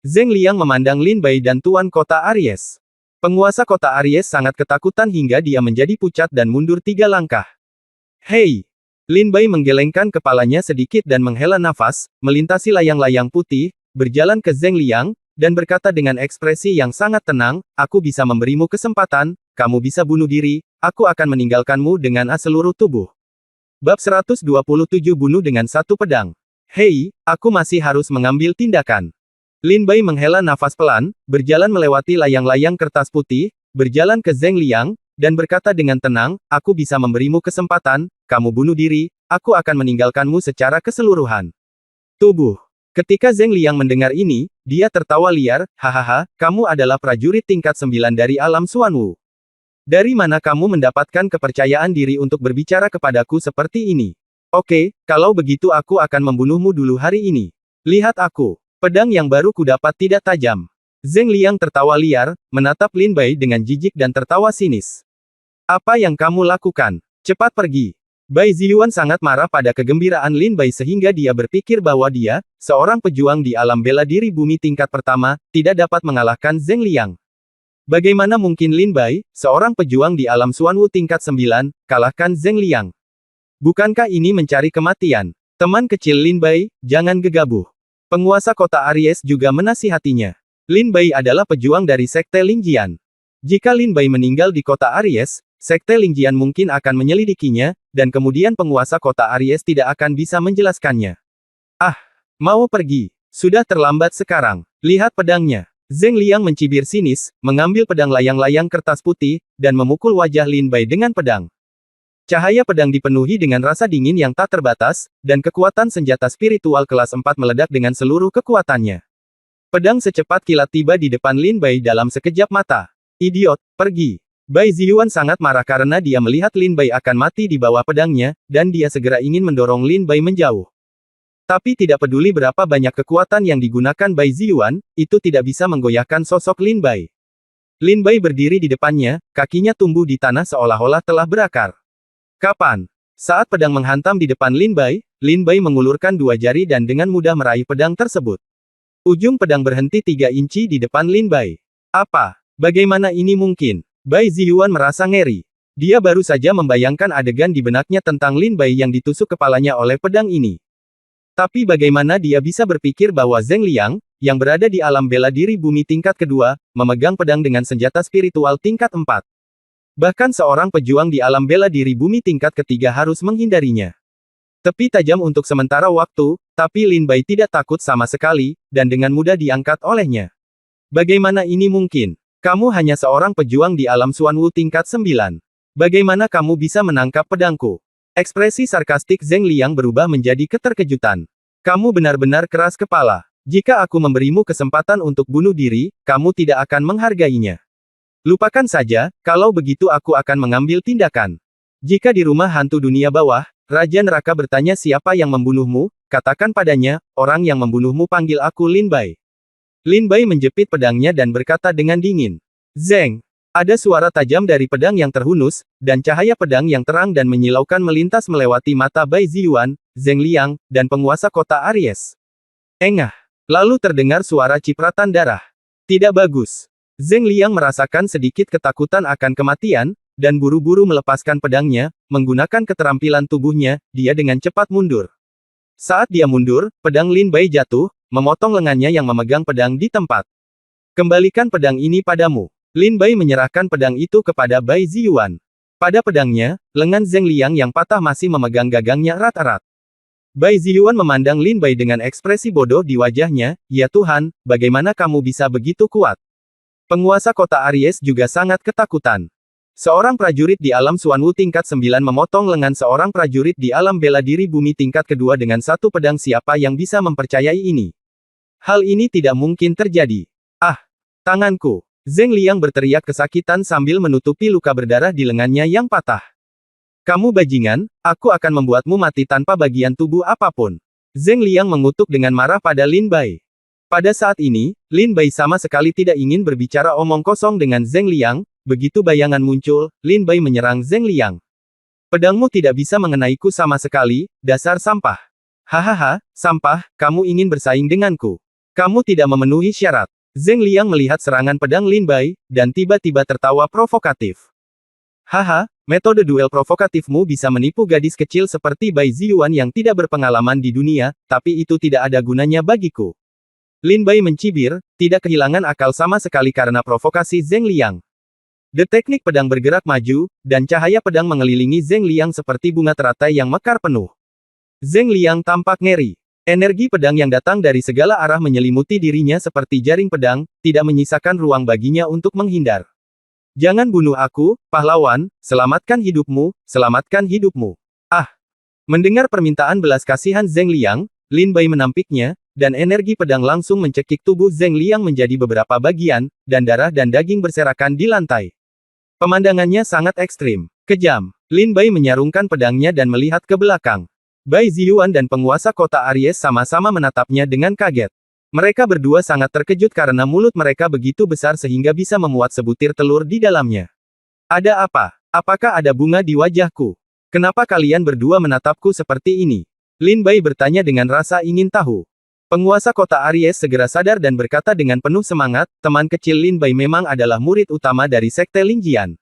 Zheng Liang memandang Lin Bai dan Tuan kota Aries. Penguasa kota Aries sangat ketakutan hingga dia menjadi pucat dan mundur 3 langkah. Hei! Lin Bai menggelengkan kepalanya sedikit dan menghela nafas, melintasi layang-layang putih, berjalan ke Zheng Liang, dan berkata dengan ekspresi yang sangat tenang, aku bisa memberimu kesempatan, kamu bisa bunuh diri, aku akan meninggalkanmu dengan seluruh tubuh. Bab 127 bunuh dengan satu pedang. Hei, aku masih harus mengambil tindakan. Lin Bai menghela nafas pelan, berjalan melewati layang-layang kertas putih, berjalan ke Zheng Liang, dan berkata dengan tenang, aku bisa memberimu kesempatan, kamu bunuh diri, aku akan meninggalkanmu secara keseluruhan. Tubuh. Ketika Zheng Liang mendengar ini, dia tertawa liar, hahaha, kamu adalah prajurit tingkat 9 dari alam Xuanwu. Dari mana kamu mendapatkan kepercayaan diri untuk berbicara kepadaku seperti ini? Oke, kalau begitu aku akan membunuhmu dulu hari ini. Lihat aku. Pedang yang baru kudapat tidak tajam. Zheng Liang tertawa liar, menatap Lin Bai dengan jijik dan tertawa sinis. Apa yang kamu lakukan? Cepat pergi. Bai Ziyuan sangat marah pada kegembiraan Lin Bai sehingga dia berpikir bahwa dia, seorang pejuang di alam bela diri bumi tingkat pertama, tidak dapat mengalahkan Zheng Liang. Bagaimana mungkin Lin Bai, seorang pejuang di alam Xuanwu tingkat 9, kalahkan Zheng Liang? Bukankah ini mencari kematian? Teman kecil Lin Bai, jangan gegabah. Penguasa kota Aries juga menasihatinya. Lin Bai adalah pejuang dari Sekte Lingjian. Jika Lin Bai meninggal di kota Aries, Sekte Lingjian mungkin akan menyelidikinya, dan kemudian penguasa kota Aries tidak akan bisa menjelaskannya. Ah, mau pergi. Sudah terlambat sekarang. Lihat pedangnya. Zheng Liang mencibir sinis, mengambil pedang layang-layang kertas putih, dan memukul wajah Lin Bai dengan pedang. Cahaya pedang dipenuhi dengan rasa dingin yang tak terbatas, dan kekuatan senjata spiritual kelas 4 meledak dengan seluruh kekuatannya. Pedang secepat kilat tiba di depan Lin Bai dalam sekejap mata. Idiot, pergi. Bai Ziyuan sangat marah karena dia melihat Lin Bai akan mati di bawah pedangnya, dan dia segera ingin mendorong Lin Bai menjauh. Tapi tidak peduli berapa banyak kekuatan yang digunakan Bai Ziyuan, itu tidak bisa menggoyahkan sosok Lin Bai. Lin Bai berdiri di depannya, kakinya tumbuh di tanah seolah-olah telah berakar. Kapan? Saat pedang menghantam di depan Lin Bai mengulurkan 2 jari dan dengan mudah meraih pedang tersebut. Ujung pedang berhenti 3 inci di depan Lin Bai. Apa? Bagaimana ini mungkin? Bai Ziyuan merasa ngeri. Dia baru saja membayangkan adegan di benaknya tentang Lin Bai yang ditusuk kepalanya oleh pedang ini. Tapi bagaimana dia bisa berpikir bahwa Zheng Liang, yang berada di alam bela diri bumi tingkat kedua, memegang pedang dengan senjata spiritual tingkat 4. Bahkan seorang pejuang di alam bela diri bumi tingkat ketiga harus menghindarinya. Tepi tajam untuk sementara waktu, tapi Lin Bai tidak takut sama sekali, dan dengan mudah diangkat olehnya. Bagaimana ini mungkin? Kamu hanya seorang pejuang di alam Xuanwu tingkat 9. Bagaimana kamu bisa menangkap pedangku? Ekspresi sarkastik Zheng Liang berubah menjadi keterkejutan. Kamu benar-benar keras kepala. Jika aku memberimu kesempatan untuk bunuh diri, kamu tidak akan menghargainya. Lupakan saja, kalau begitu aku akan mengambil tindakan. Jika di rumah hantu dunia bawah, Raja Neraka bertanya siapa yang membunuhmu, katakan padanya, orang yang membunuhmu panggil aku Lin Bai. Lin Bai menjepit pedangnya dan berkata dengan dingin. Zeng! Ada suara tajam dari pedang yang terhunus, dan cahaya pedang yang terang dan menyilaukan melintas melewati mata Bai Ziyuan, Zeng Liang, dan penguasa kota Aries. Engah! Lalu terdengar suara cipratan darah. Tidak bagus. Zeng Liang merasakan sedikit ketakutan akan kematian, dan buru-buru melepaskan pedangnya, menggunakan keterampilan tubuhnya, dia dengan cepat mundur. Saat dia mundur, pedang Lin Bai jatuh, memotong lengannya yang memegang pedang di tempat. Kembalikan pedang ini padamu. Lin Bai menyerahkan pedang itu kepada Bai Ziyuan. Pada pedangnya, lengan Zeng Liang yang patah masih memegang gagangnya erat-erat. Bai Ziyuan memandang Lin Bai dengan ekspresi bodoh di wajahnya, ya Tuhan, bagaimana kamu bisa begitu kuat? Penguasa kota Aries juga sangat ketakutan. Seorang prajurit di alam Xuanwu tingkat 9 memotong lengan seorang prajurit di alam bela diri bumi tingkat kedua dengan satu pedang. Siapa yang bisa mempercayai ini? Hal ini tidak mungkin terjadi. Ah! Tanganku! Zeng Liang berteriak kesakitan sambil menutupi luka berdarah di lengannya yang patah. Kamu bajingan, aku akan membuatmu mati tanpa bagian tubuh apapun. Zeng Liang mengutuk dengan marah pada Lin Bai. Pada saat ini, Lin Bai sama sekali tidak ingin berbicara omong kosong dengan Zeng Liang. Begitu bayangan muncul, Lin Bai menyerang Zeng Liang. Pedangmu tidak bisa mengenaiku sama sekali, dasar sampah. Hahaha, sampah, kamu ingin bersaing denganku. Kamu tidak memenuhi syarat. Zeng Liang melihat serangan pedang Lin Bai, dan tiba-tiba tertawa provokatif. Haha, metode duel provokatifmu bisa menipu gadis kecil seperti Bai Ziyuan yang tidak berpengalaman di dunia, tapi itu tidak ada gunanya bagiku. Lin Bai mencibir, tidak kehilangan akal sama sekali karena provokasi Zeng Liang. Teknik pedang bergerak maju, dan cahaya pedang mengelilingi Zeng Liang seperti bunga teratai yang mekar penuh. Zeng Liang tampak ngeri. Energi pedang yang datang dari segala arah menyelimuti dirinya seperti jaring pedang, tidak menyisakan ruang baginya untuk menghindar. Jangan bunuh aku, pahlawan, selamatkan hidupmu, selamatkan hidupmu. Ah! Mendengar permintaan belas kasihan Zeng Liang, Lin Bai menampiknya, dan energi pedang langsung mencekik tubuh Zeng Liang menjadi beberapa bagian, dan darah dan daging berserakan di lantai. Pemandangannya sangat ekstrim, kejam. Lin Bai menyarungkan pedangnya dan melihat ke belakang. Bai Ziyuan dan penguasa kota Aries sama-sama menatapnya dengan kaget. Mereka berdua sangat terkejut karena mulut mereka begitu besar sehingga bisa memuat sebutir telur di dalamnya. Ada apa? Apakah ada bunga di wajahku? Kenapa kalian berdua menatapku seperti ini? Lin Bai bertanya dengan rasa ingin tahu. Penguasa kota Aries segera sadar dan berkata dengan penuh semangat, teman kecil Lin Bai memang adalah murid utama dari Sekte Lingjian.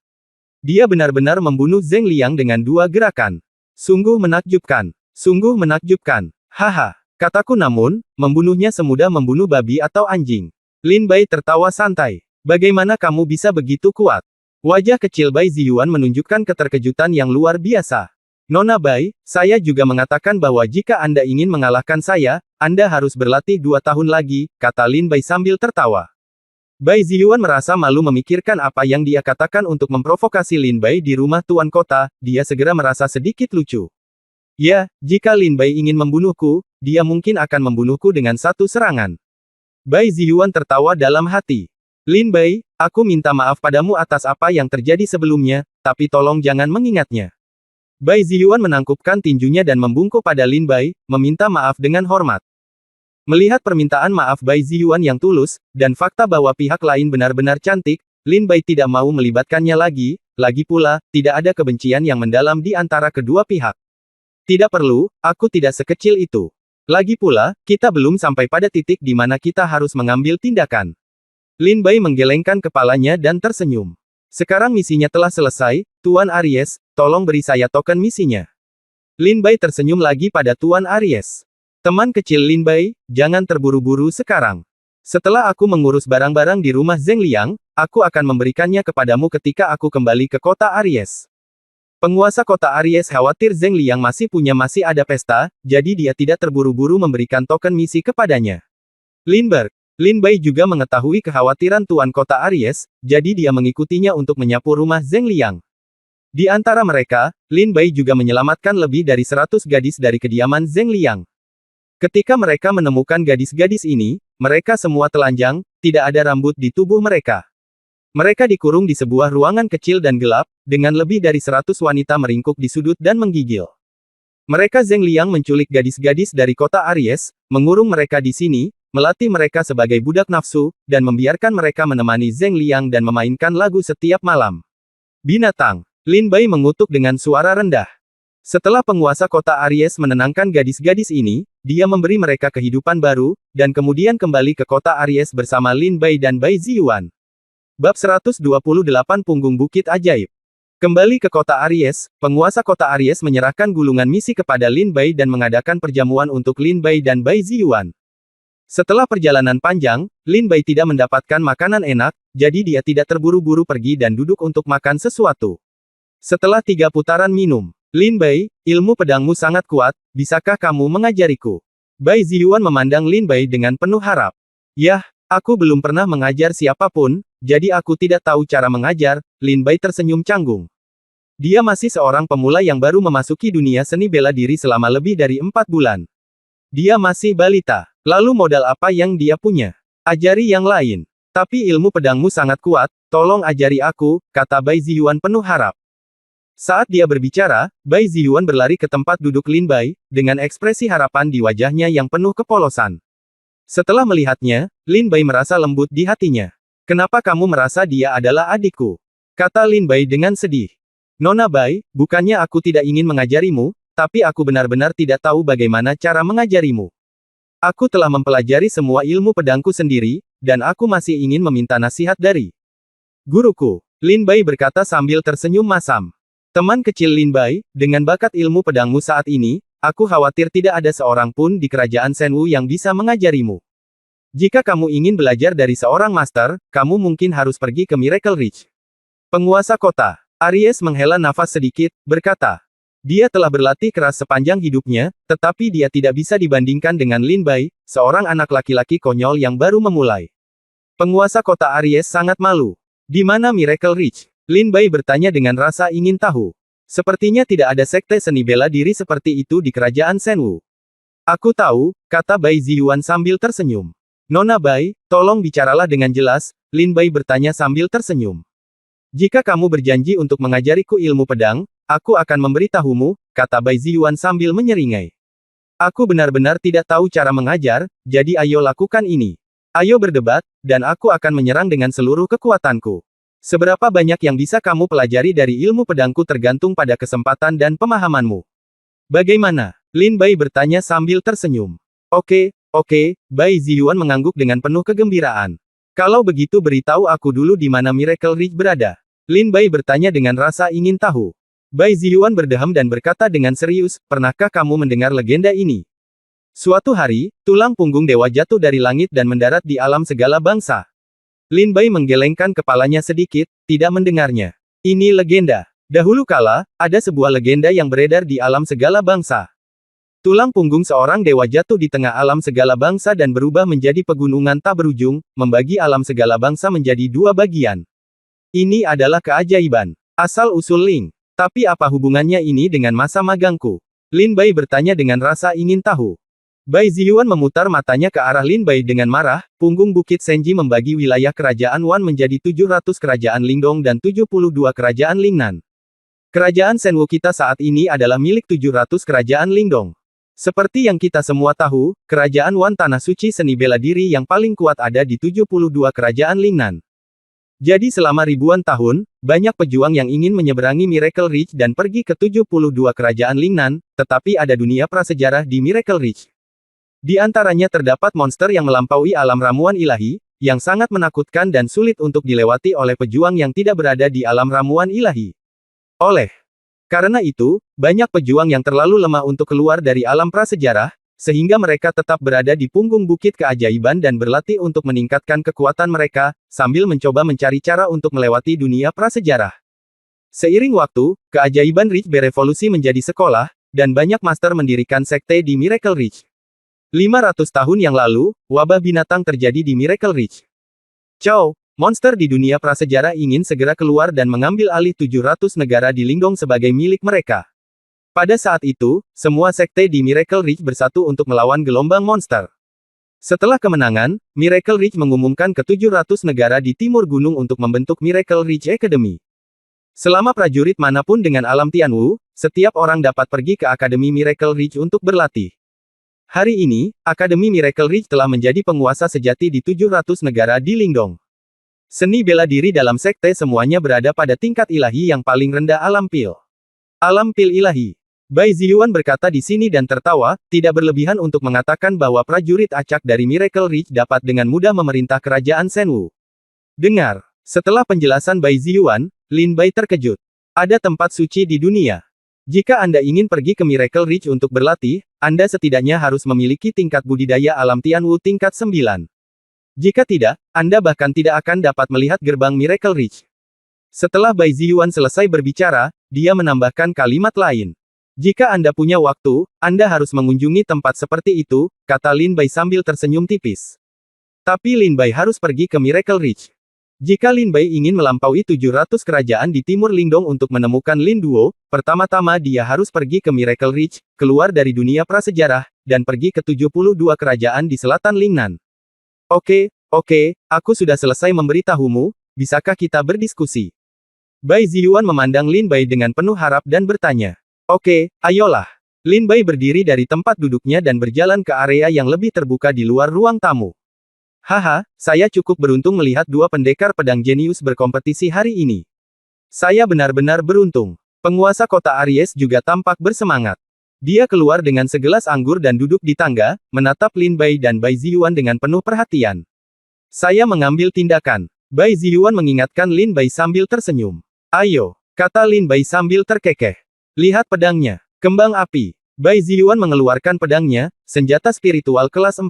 Dia benar-benar membunuh Zeng Liang dengan dua gerakan. Sungguh menakjubkan. Sungguh menakjubkan. Haha. Kataku namun, membunuhnya semudah membunuh babi atau anjing. Lin Bai tertawa santai. Bagaimana kamu bisa begitu kuat? Wajah kecil Bai Ziyuan menunjukkan keterkejutan yang luar biasa. Nona Bai, saya juga mengatakan bahwa jika Anda ingin mengalahkan saya, Anda harus berlatih 2 tahun lagi, kata Lin Bai sambil tertawa. Bai Ziyuan merasa malu memikirkan apa yang dia katakan untuk memprovokasi Lin Bai di rumah tuan kota, dia segera merasa sedikit lucu. Ya, jika Lin Bai ingin membunuhku, dia mungkin akan membunuhku dengan satu serangan. Bai Ziyuan tertawa dalam hati. Lin Bai, aku minta maaf padamu atas apa yang terjadi sebelumnya, tapi tolong jangan mengingatnya. Bai Ziyuan menangkupkan tinjunya dan membungkuk pada Lin Bai, meminta maaf dengan hormat. Melihat permintaan maaf Bai Ziyuan yang tulus, dan fakta bahwa pihak lain benar-benar cantik, Lin Bai tidak mau melibatkannya lagi pula, tidak ada kebencian yang mendalam di antara kedua pihak. Tidak perlu, aku tidak sekecil itu. Lagi pula, kita belum sampai pada titik di mana kita harus mengambil tindakan. Lin Bai menggelengkan kepalanya dan tersenyum. Sekarang misinya telah selesai, Tuan Aries, tolong beri saya token misinya. Lin Bai tersenyum lagi pada Tuan Aries. Teman kecil Lin Bai, jangan terburu-buru sekarang. Setelah aku mengurus barang-barang di rumah Zeng Liang, aku akan memberikannya kepadamu ketika aku kembali ke kota Aries. Penguasa kota Aries khawatir Zeng Liang masih ada pesta, jadi dia tidak terburu-buru memberikan token misi kepadanya. Lindbergh. Lin Bai juga mengetahui kekhawatiran tuan kota Aries, jadi dia mengikutinya untuk menyapu rumah Zeng Liang. Di antara mereka, Lin Bai juga menyelamatkan lebih dari 100 gadis dari kediaman Zeng Liang. Ketika mereka menemukan gadis-gadis ini, mereka semua telanjang, tidak ada rambut di tubuh mereka. Mereka dikurung di sebuah ruangan kecil dan gelap, dengan lebih dari 100 wanita meringkuk di sudut dan menggigil. Mereka Zheng Liang menculik gadis-gadis dari kota Aries, mengurung mereka di sini, melatih mereka sebagai budak nafsu, dan membiarkan mereka menemani Zheng Liang dan memainkan lagu setiap malam. Binatang. Lin Bai mengutuk dengan suara rendah. Setelah penguasa kota Aries menenangkan gadis-gadis ini, dia memberi mereka kehidupan baru, dan kemudian kembali ke kota Aries bersama Lin Bai dan Bai Ziyuan. Bab 128 Punggung Bukit Ajaib. Kembali ke kota Aries, penguasa kota Aries menyerahkan gulungan misi kepada Lin Bai dan mengadakan perjamuan untuk Lin Bai dan Bai Ziyuan. Setelah perjalanan panjang, Lin Bai tidak mendapatkan makanan enak, jadi dia tidak terburu-buru pergi dan duduk untuk makan sesuatu. Setelah 3 putaran minum, Lin Bai, ilmu pedangmu sangat kuat, bisakah kamu mengajariku? Bai Ziyuan memandang Lin Bai dengan penuh harap. Yah, aku belum pernah mengajar siapapun, jadi aku tidak tahu cara mengajar, Lin Bai tersenyum canggung. Dia masih seorang pemula yang baru memasuki dunia seni bela diri selama lebih dari 4 bulan. Dia masih balita. Lalu modal apa yang dia punya? Ajari yang lain. Tapi ilmu pedangmu sangat kuat, tolong ajari aku, kata Bai Ziyuan penuh harap. Saat dia berbicara, Bai Ziyuan berlari ke tempat duduk Lin Bai, dengan ekspresi harapan di wajahnya yang penuh kepolosan. Setelah melihatnya, Lin Bai merasa lembut di hatinya. Kenapa kamu merasa dia adalah adikku? Kata Lin Bai dengan sedih. Nona Bai, bukannya aku tidak ingin mengajarimu, tapi aku benar-benar tidak tahu bagaimana cara mengajarimu. Aku telah mempelajari semua ilmu pedangku sendiri, dan aku masih ingin meminta nasihat dari guruku. Lin Bai berkata sambil tersenyum masam. Teman kecil Lin Bai, dengan bakat ilmu pedangmu saat ini, aku khawatir tidak ada seorang pun di kerajaan Shenwu yang bisa mengajarimu. Jika kamu ingin belajar dari seorang master, kamu mungkin harus pergi ke Miracle Ridge. Penguasa kota Aries menghela nafas sedikit, berkata. Dia telah berlatih keras sepanjang hidupnya, tetapi dia tidak bisa dibandingkan dengan Lin Bai, seorang anak laki-laki konyol yang baru memulai. Penguasa kota Aries sangat malu. Di mana Miracle Ridge? Lin Bai bertanya dengan rasa ingin tahu. Sepertinya tidak ada sekte seni bela diri seperti itu di kerajaan Shenwu. Aku tahu, kata Bai Ziyuan sambil tersenyum. Nona Bai, tolong bicaralah dengan jelas, Lin Bai bertanya sambil tersenyum. Jika kamu berjanji untuk mengajariku ilmu pedang, aku akan memberitahumu, kata Bai Ziyuan sambil menyeringai. Aku benar-benar tidak tahu cara mengajar, jadi ayo lakukan ini. Ayo berdebat, dan aku akan menyerang dengan seluruh kekuatanku. Seberapa banyak yang bisa kamu pelajari dari ilmu pedangku tergantung pada kesempatan dan pemahamanmu. Bagaimana? Lin Bai bertanya sambil tersenyum. Oke, Bai Ziyuan mengangguk dengan penuh kegembiraan. Kalau begitu beritahu aku dulu di mana Miracle Ridge berada. Lin Bai bertanya dengan rasa ingin tahu. Bai Ziyuan berdeham dan berkata dengan serius, pernahkah kamu mendengar legenda ini? Suatu hari, tulang punggung dewa jatuh dari langit dan mendarat di alam segala bangsa. Lin Bai menggelengkan kepalanya sedikit, tidak mendengarnya. Ini legenda. Dahulu kala, ada sebuah legenda yang beredar di alam segala bangsa. Tulang punggung seorang dewa jatuh di tengah alam segala bangsa dan berubah menjadi pegunungan tak berujung, membagi alam segala bangsa menjadi 2 bagian. Ini adalah keajaiban. Asal-usul Ling. Tapi apa hubungannya ini dengan masa magangku? Lin Bai bertanya dengan rasa ingin tahu. Bai Ziyuan memutar matanya ke arah Lin Bai dengan marah, punggung Bukit Senji membagi wilayah kerajaan Wan menjadi 700 kerajaan Lingdong dan 72 kerajaan Lingnan. Kerajaan Shenwu kita saat ini adalah milik 700 kerajaan Lingdong. Seperti yang kita semua tahu, kerajaan Wan Tanah Suci Seni Bela Diri yang paling kuat ada di 72 kerajaan Lingnan. Jadi selama ribuan tahun, banyak pejuang yang ingin menyeberangi Miracle Ridge dan pergi ke 72 kerajaan Lingnan, tetapi ada dunia prasejarah di Miracle Ridge. Di antaranya terdapat monster yang melampaui alam ramuan ilahi, yang sangat menakutkan dan sulit untuk dilewati oleh pejuang yang tidak berada di alam ramuan ilahi. Karena itu, banyak pejuang yang terlalu lemah untuk keluar dari alam prasejarah, sehingga mereka tetap berada di punggung bukit keajaiban dan berlatih untuk meningkatkan kekuatan mereka, sambil mencoba mencari cara untuk melewati dunia prasejarah. Seiring waktu, keajaiban Ridge berevolusi menjadi sekolah, dan banyak master mendirikan sekte di Miracle Ridge. 500 tahun yang lalu, wabah binatang terjadi di Miracle Ridge. Chow, monster di dunia prasejarah ingin segera keluar dan mengambil alih 700 negara di Lingdong sebagai milik mereka. Pada saat itu, semua sekte di Miracle Ridge bersatu untuk melawan gelombang monster. Setelah kemenangan, Miracle Ridge mengumumkan ke 700 negara di timur gunung untuk membentuk Miracle Ridge Academy. Selama prajurit manapun dengan alam Tianwu, setiap orang dapat pergi ke Akademi Miracle Ridge untuk berlatih. Hari ini, Akademi Miracle Ridge telah menjadi penguasa sejati di 700 negara di Lingdong. Seni bela diri dalam sekte semuanya berada pada tingkat ilahi yang paling rendah alam pil. Alam pil ilahi. Bai Ziyuan berkata di sini dan tertawa, tidak berlebihan untuk mengatakan bahwa prajurit acak dari Miracle Ridge dapat dengan mudah memerintah kerajaan Shenwu. Dengar. Setelah penjelasan Bai Ziyuan, Lin Bai terkejut. Ada tempat suci di dunia. Jika Anda ingin pergi ke Miracle Ridge untuk berlatih, Anda setidaknya harus memiliki tingkat budidaya alam Tianwu tingkat 9. Jika tidak, Anda bahkan tidak akan dapat melihat gerbang Miracle Ridge. Setelah Bai Ziyuan selesai berbicara, dia menambahkan kalimat lain. Jika Anda punya waktu, Anda harus mengunjungi tempat seperti itu, kata Lin Bai sambil tersenyum tipis. Tapi Lin Bai harus pergi ke Miracle Ridge. Jika Lin Bai ingin melampaui 700 kerajaan di timur Lingdong untuk menemukan Lin Duo, pertama-tama dia harus pergi ke Miracle Ridge, keluar dari dunia prasejarah, dan pergi ke 72 kerajaan di selatan Lingnan. Oke, aku sudah selesai memberitahumu, bisakah kita berdiskusi? Bai Ziyuan memandang Lin Bai dengan penuh harap dan bertanya. Oke, ayolah. Lin Bai berdiri dari tempat duduknya dan berjalan ke area yang lebih terbuka di luar ruang tamu. Haha, saya cukup beruntung melihat dua pendekar pedang jenius berkompetisi hari ini. Saya benar-benar beruntung. Penguasa kota Aries juga tampak bersemangat. Dia keluar dengan segelas anggur dan duduk di tangga, menatap Lin Bai dan Bai Ziyuan dengan penuh perhatian. Saya mengambil tindakan. Bai Ziyuan mengingatkan Lin Bai sambil tersenyum. Ayo, kata Lin Bai sambil terkekeh. Lihat pedangnya. Kembang api. Bai Ziyuan mengeluarkan pedangnya, senjata spiritual kelas 4.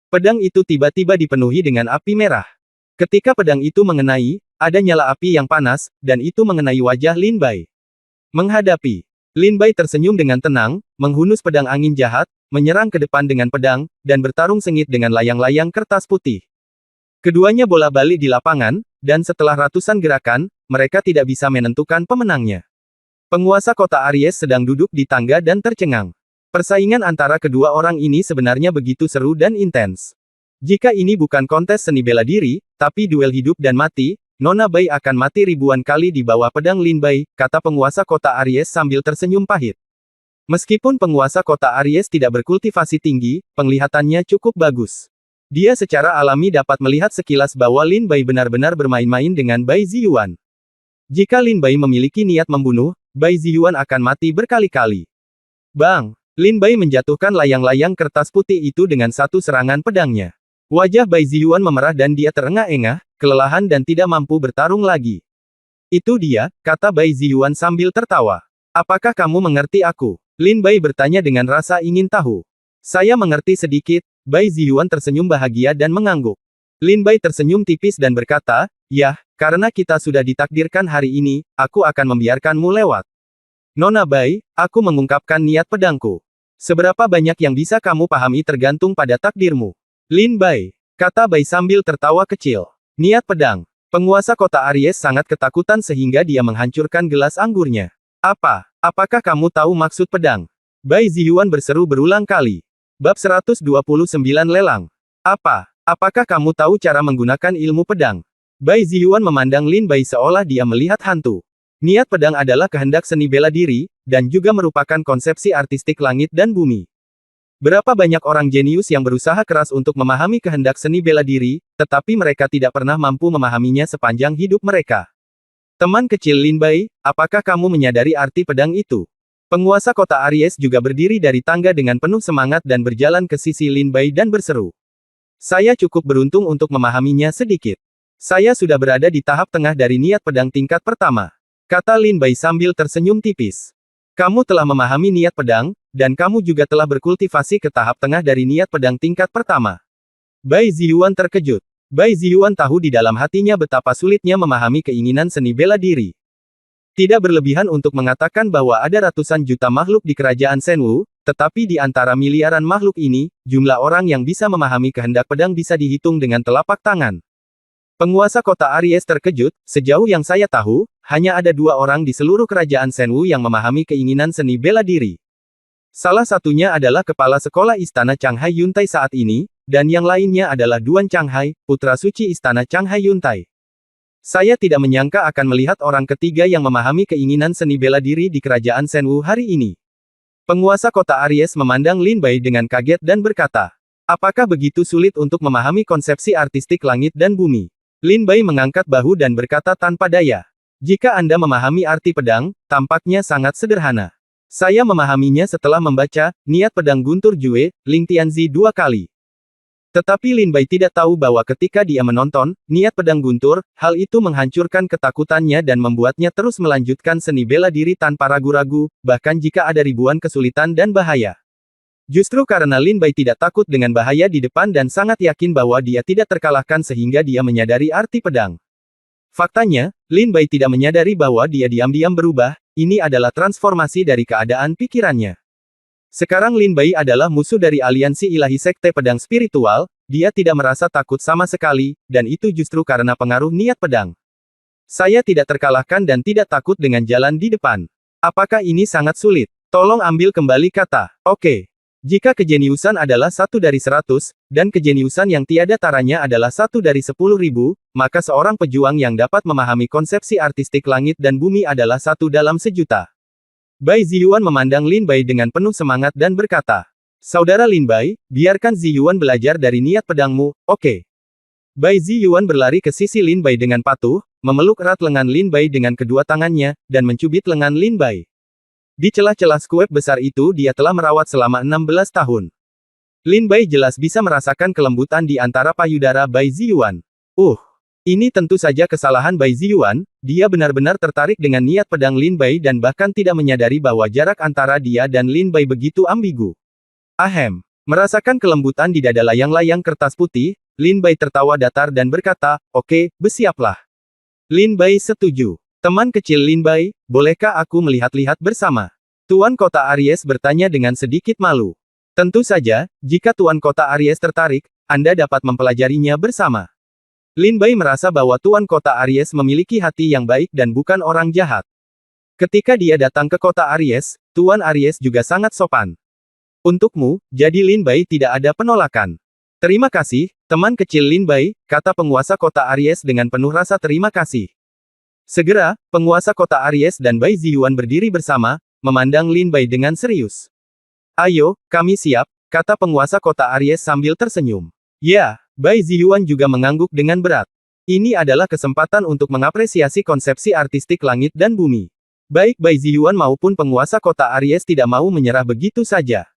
Pedang itu tiba-tiba dipenuhi dengan api merah. Ketika pedang itu mengenai, ada nyala api yang panas, dan itu mengenai wajah Lin Bai. Menghadapi. Lin Bai tersenyum dengan tenang, menghunus pedang angin jahat, menyerang ke depan dengan pedang, dan bertarung sengit dengan layang-layang kertas putih. Keduanya bola-balik di lapangan, dan setelah ratusan gerakan, mereka tidak bisa menentukan pemenangnya. Penguasa kota Aries sedang duduk di tangga dan tercengang. Persaingan antara kedua orang ini sebenarnya begitu seru dan intens. Jika ini bukan kontes seni bela diri, tapi duel hidup dan mati, Nona Bai akan mati ribuan kali di bawah pedang Lin Bai, kata penguasa kota Aries sambil tersenyum pahit. Meskipun penguasa kota Aries tidak berkultivasi tinggi, penglihatannya cukup bagus. Dia secara alami dapat melihat sekilas bahwa Lin Bai benar-benar bermain-main dengan Bai Ziyuan. Jika Lin Bai memiliki niat membunuh, Bai Ziyuan akan mati berkali-kali. Bang! Lin Bai menjatuhkan layang-layang kertas putih itu dengan satu serangan pedangnya. Wajah Bai Ziyuan memerah dan dia terengah-engah, kelelahan dan tidak mampu bertarung lagi. Itu dia, kata Bai Ziyuan sambil tertawa. Apakah kamu mengerti aku? Lin Bai bertanya dengan rasa ingin tahu. Saya mengerti sedikit, Bai Ziyuan tersenyum bahagia dan mengangguk. Lin Bai tersenyum tipis dan berkata, "Yah, karena kita sudah ditakdirkan hari ini, aku akan membiarkanmu lewat." Nona Bai, aku mengungkapkan niat pedangku. Seberapa banyak yang bisa kamu pahami tergantung pada takdirmu. Lin Bai, kata Bai sambil tertawa kecil. Niat pedang. Penguasa kota Aries sangat ketakutan sehingga dia menghancurkan gelas anggurnya. Apakah kamu tahu maksud pedang? Bai Ziyuan berseru berulang kali. Bab 129 Lelang. Apakah kamu tahu cara menggunakan ilmu pedang? Bai Ziyuan memandang Lin Bai seolah dia melihat hantu. Niat pedang adalah kehendak seni bela diri, dan juga merupakan konsepsi artistik langit dan bumi. Berapa banyak orang jenius yang berusaha keras untuk memahami kehendak seni bela diri, tetapi mereka tidak pernah mampu memahaminya sepanjang hidup mereka. Teman kecil Lin Bai, apakah kamu menyadari arti pedang itu? Penguasa kota Aries juga berdiri dari tangga dengan penuh semangat dan berjalan ke sisi Lin Bai dan berseru. Saya cukup beruntung untuk memahaminya sedikit. Saya sudah berada di tahap tengah dari niat pedang tingkat pertama. Kata Lin Bai sambil tersenyum tipis. Kamu telah memahami niat pedang, dan kamu juga telah berkultivasi ke tahap tengah dari niat pedang tingkat pertama. Bai Ziyuan terkejut. Bai Ziyuan tahu di dalam hatinya betapa sulitnya memahami keinginan seni bela diri. Tidak berlebihan untuk mengatakan bahwa ada ratusan juta makhluk di kerajaan Shenwu, tetapi di antara miliaran makhluk ini, jumlah orang yang bisa memahami kehendak pedang bisa dihitung dengan telapak tangan. Penguasa kota Aries terkejut, sejauh yang saya tahu, hanya ada 2 orang di seluruh kerajaan Shenwu yang memahami keinginan seni bela diri. Salah satunya adalah kepala sekolah istana Changhai Yuntai saat ini, dan yang lainnya adalah Duan Changhai, putra suci istana Changhai Yuntai. Saya tidak menyangka akan melihat orang ketiga yang memahami keinginan seni bela diri di kerajaan Shenwu hari ini. Penguasa kota Aries memandang Lin Bai dengan kaget dan berkata, apakah begitu sulit untuk memahami konsepsi artistik langit dan bumi? Lin Bai mengangkat bahu dan berkata tanpa daya. Jika Anda memahami arti pedang, tampaknya sangat sederhana. Saya memahaminya setelah membaca Niat Pedang Guntur Jue, Ling Tianzi 2 kali. Tetapi Lin Bai tidak tahu bahwa ketika dia menonton Niat Pedang Guntur, hal itu menghancurkan ketakutannya dan membuatnya terus melanjutkan seni bela diri tanpa ragu-ragu, bahkan jika ada ribuan kesulitan dan bahaya. Justru karena Lin Bai tidak takut dengan bahaya di depan dan sangat yakin bahwa dia tidak terkalahkan sehingga dia menyadari arti pedang. Faktanya, Lin Bai tidak menyadari bahwa dia diam-diam berubah, ini adalah transformasi dari keadaan pikirannya. Sekarang Lin Bai adalah musuh dari aliansi ilahi sekte pedang spiritual, dia tidak merasa takut sama sekali, dan itu justru karena pengaruh niat pedang. Saya tidak terkalahkan dan tidak takut dengan jalan di depan. Apakah ini sangat sulit? Tolong ambil kembali kata, oke. Jika kejeniusan adalah 1 dari 100, dan kejeniusan yang tiada taranya adalah 1 dari 10.000, maka seorang pejuang yang dapat memahami konsepsi artistik langit dan bumi adalah 1 dalam sejuta. Bai Ziyuan memandang Lin Bai dengan penuh semangat dan berkata, Saudara Lin Bai, biarkan Ziyuan belajar dari niat pedangmu, oke. Bai Ziyuan berlari ke sisi Lin Bai dengan patuh, memeluk erat lengan Lin Bai dengan kedua tangannya, dan mencubit lengan Lin Bai. Di celah-celah skuep besar itu dia telah merawat selama 16 tahun. Lin Bai jelas bisa merasakan kelembutan di antara payudara Bai Ziyuan. Ini tentu saja kesalahan Bai Ziyuan, dia benar-benar tertarik dengan niat pedang Lin Bai dan bahkan tidak menyadari bahwa jarak antara dia dan Lin Bai begitu ambigu. Merasakan kelembutan di dada layang-layang kertas putih, Lin Bai tertawa datar dan berkata, oke, bersiaplah. Lin Bai setuju. Teman kecil Lin Bai, bolehkah aku melihat-lihat bersama? Tuan Kota Aries bertanya dengan sedikit malu. Tentu saja, jika Tuan Kota Aries tertarik, Anda dapat mempelajarinya bersama. Lin Bai merasa bahwa Tuan Kota Aries memiliki hati yang baik dan bukan orang jahat. Ketika dia datang ke Kota Aries, Tuan Aries juga sangat sopan. Untukmu, jadi Lin Bai tidak ada penolakan. Terima kasih, teman kecil Lin Bai, kata penguasa Kota Aries dengan penuh rasa terima kasih. Segera, penguasa kota Aries dan Bai Ziyuan berdiri bersama, memandang Lin Bai dengan serius. Ayo, kami siap, kata penguasa kota Aries sambil tersenyum. Ya, Bai Ziyuan juga mengangguk dengan berat. Ini adalah kesempatan untuk mengapresiasi konsepsi artistik langit dan bumi. Baik Bai Ziyuan maupun penguasa kota Aries tidak mau menyerah begitu saja.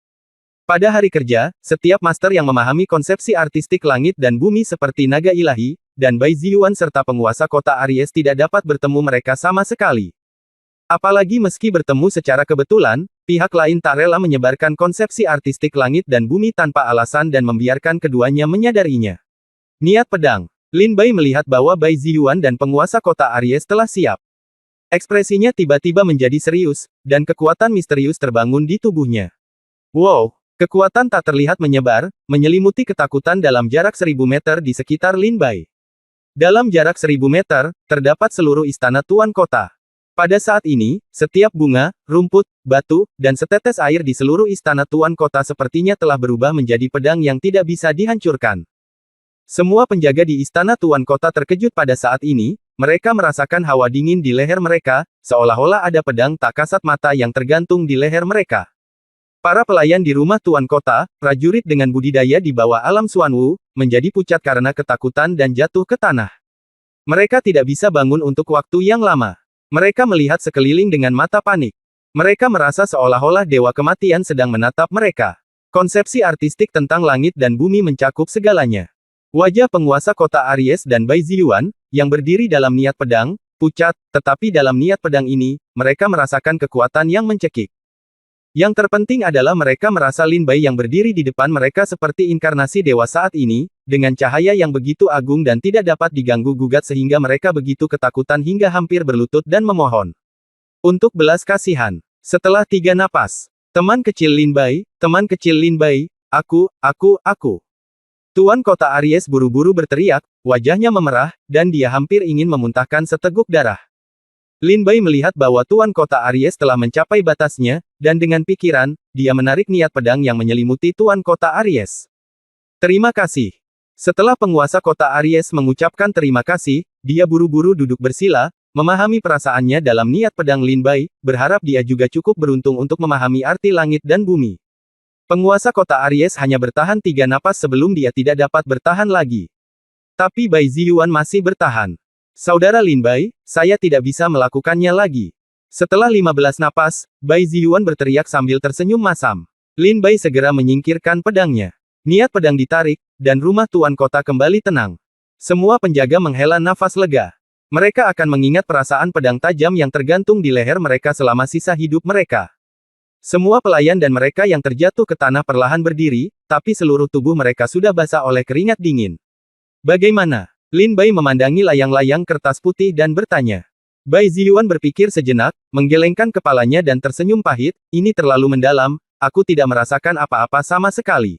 Pada hari kerja, setiap master yang memahami konsepsi artistik langit dan bumi seperti naga ilahi, dan Bai Ziyuan serta penguasa kota Aries tidak dapat bertemu mereka sama sekali. Apalagi meski bertemu secara kebetulan, pihak lain tak rela menyebarkan konsepsi artistik langit dan bumi tanpa alasan dan membiarkan keduanya menyadarinya. Niat pedang. Lin Bai melihat bahwa Bai Ziyuan dan penguasa kota Aries telah siap. Ekspresinya tiba-tiba menjadi serius, dan kekuatan misterius terbangun di tubuhnya. Wow! Kekuatan tak terlihat menyebar, menyelimuti ketakutan dalam jarak 1000 meter di sekitar Lin Bai. Dalam jarak 1000 meter, terdapat seluruh istana Tuan Kota. Pada saat ini, setiap bunga, rumput, batu, dan setetes air di seluruh istana Tuan Kota sepertinya telah berubah menjadi pedang yang tidak bisa dihancurkan. Semua penjaga di istana Tuan Kota terkejut pada saat ini, mereka merasakan hawa dingin di leher mereka, seolah-olah ada pedang tak kasat mata yang tergantung di leher mereka. Para pelayan di rumah Tuan Kota, prajurit dengan budidaya di bawah alam Xuanwu, menjadi pucat karena ketakutan dan jatuh ke tanah. Mereka tidak bisa bangun untuk waktu yang lama. Mereka melihat sekeliling dengan mata panik. Mereka merasa seolah-olah dewa kematian sedang menatap mereka. Konsepsi artistik tentang langit dan bumi mencakup segalanya. Wajah penguasa kota Aries dan Bai Ziyuan, yang berdiri dalam niat pedang, pucat, tetapi dalam niat pedang ini, mereka merasakan kekuatan yang mencekik. Yang terpenting adalah mereka merasa Lin Bai yang berdiri di depan mereka seperti inkarnasi dewa saat ini, dengan cahaya yang begitu agung dan tidak dapat diganggu-gugat sehingga mereka begitu ketakutan hingga hampir berlutut dan memohon untuk belas kasihan. Setelah 3 napas, teman kecil Lin Bai, aku. Tuan Kota Aries buru-buru berteriak, wajahnya memerah, dan dia hampir ingin memuntahkan seteguk darah. Lin Bai melihat bahwa Tuan Kota Aries telah mencapai batasnya, dan dengan pikiran, dia menarik niat pedang yang menyelimuti Tuan Kota Aries. Terima kasih. Setelah penguasa kota Aries mengucapkan terima kasih, dia buru-buru duduk bersila, memahami perasaannya dalam niat pedang Lin Bai, berharap dia juga cukup beruntung untuk memahami arti langit dan bumi. Penguasa kota Aries hanya bertahan 3 napas sebelum dia tidak dapat bertahan lagi. Tapi Bai Ziyuan masih bertahan. Saudara Lin Bai, saya tidak bisa melakukannya lagi. Setelah 15 napas, Bai Ziyuan berteriak sambil tersenyum masam. Lin Bai segera menyingkirkan pedangnya. Niat pedang ditarik, dan rumah tuan kota kembali tenang. Semua penjaga menghela nafas lega. Mereka akan mengingat perasaan pedang tajam yang tergantung di leher mereka selama sisa hidup mereka. Semua pelayan dan mereka yang terjatuh ke tanah perlahan berdiri, tapi seluruh tubuh mereka sudah basah oleh keringat dingin. Bagaimana? Lin Bai memandangi layang-layang kertas putih dan bertanya. Bai Ziyuan berpikir sejenak, menggelengkan kepalanya dan tersenyum pahit, ini terlalu mendalam, aku tidak merasakan apa-apa sama sekali.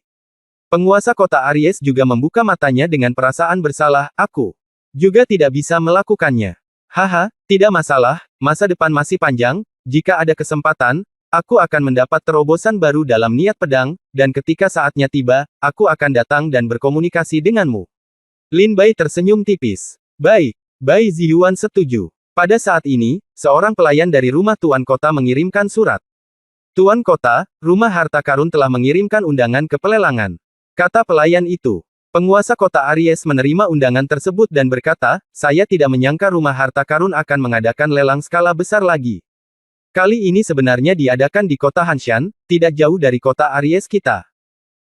Penguasa kota Aries juga membuka matanya dengan perasaan bersalah, aku juga tidak bisa melakukannya. Haha, tidak masalah, masa depan masih panjang, jika ada kesempatan, aku akan mendapat terobosan baru dalam niat pedang, dan ketika saatnya tiba, aku akan datang dan berkomunikasi denganmu. Lin Bai tersenyum tipis. Baik, Bai Ziyuan setuju. Pada saat ini, seorang pelayan dari rumah Tuan Kota mengirimkan surat. Tuan Kota, rumah harta karun telah mengirimkan undangan ke pelelangan. Kata pelayan itu. Penguasa kota Aries menerima undangan tersebut dan berkata, saya tidak menyangka rumah harta karun akan mengadakan lelang skala besar lagi. Kali ini sebenarnya diadakan di kota Hanshan, tidak jauh dari kota Aries kita.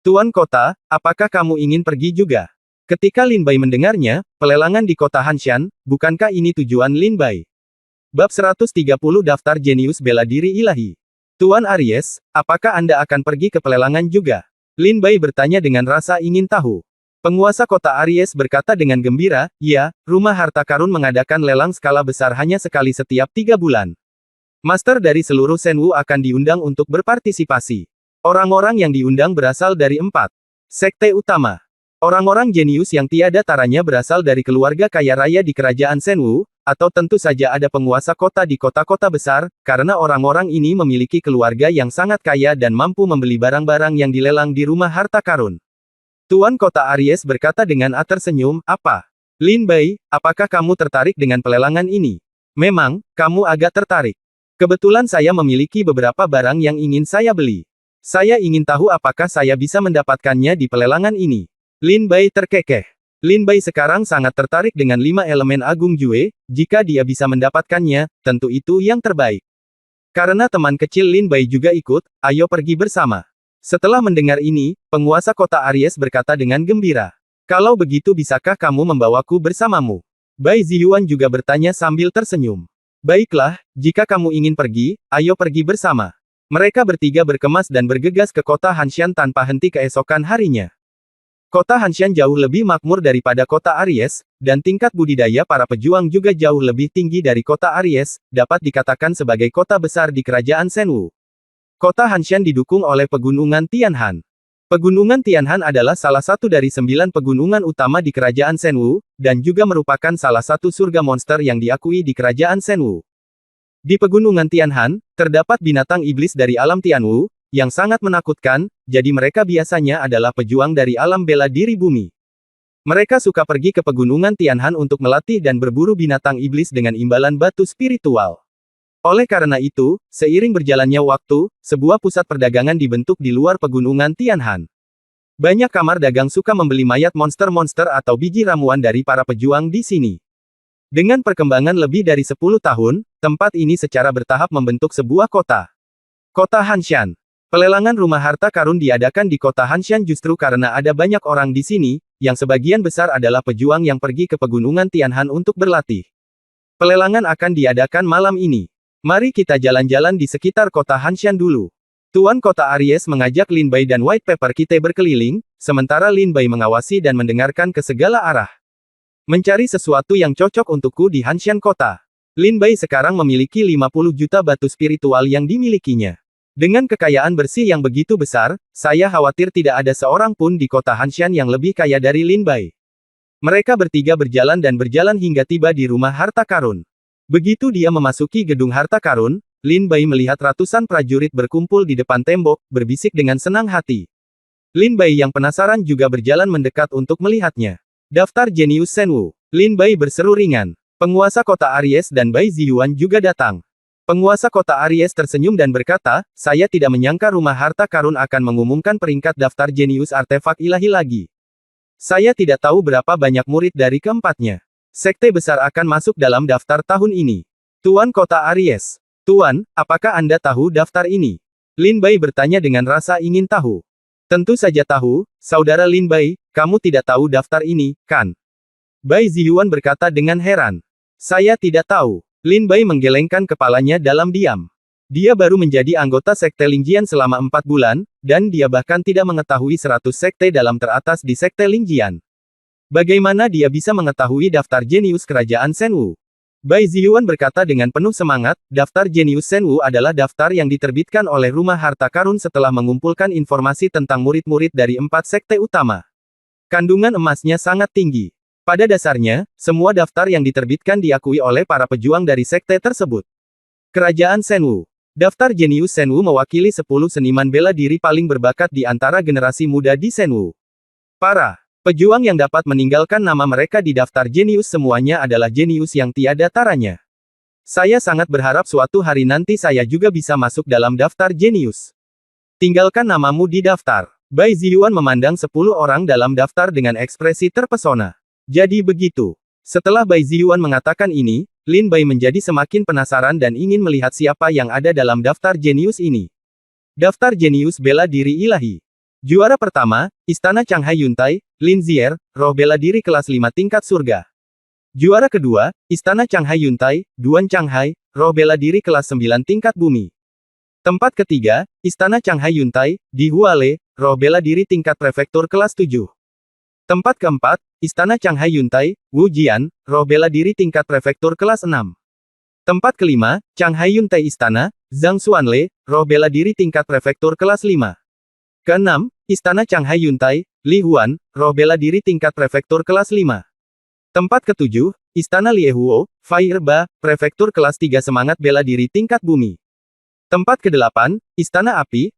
Tuan Kota, apakah kamu ingin pergi juga? Ketika Lin Bai mendengarnya, pelelangan di kota Hanshan, bukankah ini tujuan Lin Bai? Bab 130 Daftar Jenius Bela Diri Ilahi. Tuan Aries, apakah Anda akan pergi ke pelelangan juga? Lin Bai bertanya dengan rasa ingin tahu. Penguasa kota Aries berkata dengan gembira, ya, rumah harta karun mengadakan lelang skala besar hanya sekali setiap 3 bulan. Master dari seluruh Shenwu akan diundang untuk berpartisipasi. Orang-orang yang diundang berasal dari 4 sekte utama. Orang-orang jenius yang tiada taranya berasal dari keluarga kaya raya di kerajaan Shenwu, atau tentu saja ada penguasa kota di kota-kota besar, karena orang-orang ini memiliki keluarga yang sangat kaya dan mampu membeli barang-barang yang dilelang di rumah harta karun. Tuan kota Aries berkata dengan tersenyum, apa? Lin Bai, apakah kamu tertarik dengan pelelangan ini? Memang, kamu agak tertarik. Kebetulan saya memiliki beberapa barang yang ingin saya beli. Saya ingin tahu apakah saya bisa mendapatkannya di pelelangan ini. Lin Bai terkekeh. Lin Bai sekarang sangat tertarik dengan 5 elemen agung Jue, jika dia bisa mendapatkannya, tentu itu yang terbaik. Karena teman kecil Lin Bai juga ikut, ayo pergi bersama. Setelah mendengar ini, penguasa kota Aries berkata dengan gembira. Kalau begitu bisakah kamu membawaku bersamamu? Bai Ziyuan juga bertanya sambil tersenyum. Baiklah, jika kamu ingin pergi, ayo pergi bersama. Mereka bertiga berkemas dan bergegas ke kota Hanshan tanpa henti keesokan harinya. Kota Hanshan jauh lebih makmur daripada kota Aries, dan tingkat budidaya para pejuang juga jauh lebih tinggi dari kota Aries, dapat dikatakan sebagai kota besar di kerajaan Shenwu. Kota Hanshan didukung oleh pegunungan Tianhan. Pegunungan Tianhan adalah salah satu dari 9 pegunungan utama di kerajaan Shenwu, dan juga merupakan salah satu surga monster yang diakui di kerajaan Shenwu. Di pegunungan Tianhan, terdapat binatang iblis dari alam Tianwu, yang sangat menakutkan, jadi mereka biasanya adalah pejuang dari alam bela diri bumi. Mereka suka pergi ke pegunungan Tianhan untuk melatih dan berburu binatang iblis dengan imbalan batu spiritual. Oleh karena itu, seiring berjalannya waktu, sebuah pusat perdagangan dibentuk di luar pegunungan Tianhan. Banyak kamar dagang suka membeli mayat monster-monster atau biji ramuan dari para pejuang di sini. Dengan perkembangan lebih dari 10 tahun, tempat ini secara bertahap membentuk sebuah kota. Kota Hanshan. Pelelangan rumah harta karun diadakan di kota Hanshan justru karena ada banyak orang di sini, yang sebagian besar adalah pejuang yang pergi ke pegunungan Tianhan untuk berlatih. Pelelangan akan diadakan malam ini. Mari kita jalan-jalan di sekitar kota Hanshan dulu. Tuan kota Aries mengajak Lin Bai dan White Pepper kita berkeliling, sementara Lin Bai mengawasi dan mendengarkan ke segala arah. Mencari sesuatu yang cocok untukku di Hanshan kota. Lin Bai sekarang memiliki 50 juta batu spiritual yang dimilikinya. Dengan kekayaan bersih yang begitu besar, saya khawatir tidak ada seorang pun di kota Hanshan yang lebih kaya dari Lin Bai. Mereka bertiga berjalan dan berjalan hingga tiba di rumah harta karun. Begitu dia memasuki gedung harta karun, Lin Bai melihat ratusan prajurit berkumpul di depan tembok, berbisik dengan senang hati. Lin Bai yang penasaran juga berjalan mendekat untuk melihatnya. Daftar jenius Shenwu. Lin Bai berseru ringan. Penguasa kota Aries dan Bai Ziyuan juga datang. Penguasa kota Aries tersenyum dan berkata, saya tidak menyangka rumah harta karun akan mengumumkan peringkat daftar jenius artefak ilahi lagi. Saya tidak tahu berapa banyak murid dari keempatnya. Sekte besar akan masuk dalam daftar tahun ini. Tuan kota Aries. Tuan, apakah Anda tahu daftar ini? Lin Bai bertanya dengan rasa ingin tahu. Tentu saja tahu, saudara Lin Bai, kamu tidak tahu daftar ini, kan? Bai Ziyuan berkata dengan heran. Saya tidak tahu. Lin Bai menggelengkan kepalanya dalam diam. Dia baru menjadi anggota Sekte Lingjian selama 4 bulan, dan dia bahkan tidak mengetahui 100 sekte dalam teratas di Sekte Lingjian. Bagaimana dia bisa mengetahui daftar jenius kerajaan Shenwu? Bai Ziyuan berkata dengan penuh semangat, daftar jenius Shenwu adalah daftar yang diterbitkan oleh Rumah Harta Karun setelah mengumpulkan informasi tentang murid-murid dari 4 sekte utama. Kandungan emasnya sangat tinggi. Pada dasarnya, semua daftar yang diterbitkan diakui oleh para pejuang dari sekte tersebut. Kerajaan Shenwu. Daftar jenius Shenwu mewakili 10 seniman bela diri paling berbakat di antara generasi muda di Shenwu. Para pejuang yang dapat meninggalkan nama mereka di daftar jenius semuanya adalah jenius yang tiada taranya. Saya sangat berharap suatu hari nanti saya juga bisa masuk dalam daftar jenius. Tinggalkan namamu di daftar. Bai Ziyuan memandang 10 orang dalam daftar dengan ekspresi terpesona. Jadi begitu. Setelah Bai Ziyuan mengatakan ini, Lin Bai menjadi semakin penasaran dan ingin melihat siapa yang ada dalam daftar jenius ini. Daftar jenius bela diri ilahi. Juara pertama, Istana Changhai Yuntai, Lin Zier, roh bela diri kelas 5 tingkat surga. Juara kedua, Istana Changhai Yuntai, Duan Changhai, roh bela diri kelas 9 tingkat bumi. Tempat ketiga, Istana Changhai Yuntai, Di Huale, roh bela diri tingkat prefektur kelas 7. Tempat keempat, Istana Changhai Yuntai, Wu Jian, roh bela diri tingkat prefektur kelas 6. Tempat kelima, Changhai Yuntai Istana, Zhang Xuanle, roh bela diri tingkat prefektur kelas 5. Keenam, Istana Changhai Yuntai, Li Huan, roh bela diri tingkat prefektur kelas 5. Tempat ketujuh, Istana Liehuo, Fire Ba, prefektur kelas 3 semangat bela diri tingkat bumi. Tempat kedelapan, Istana Api,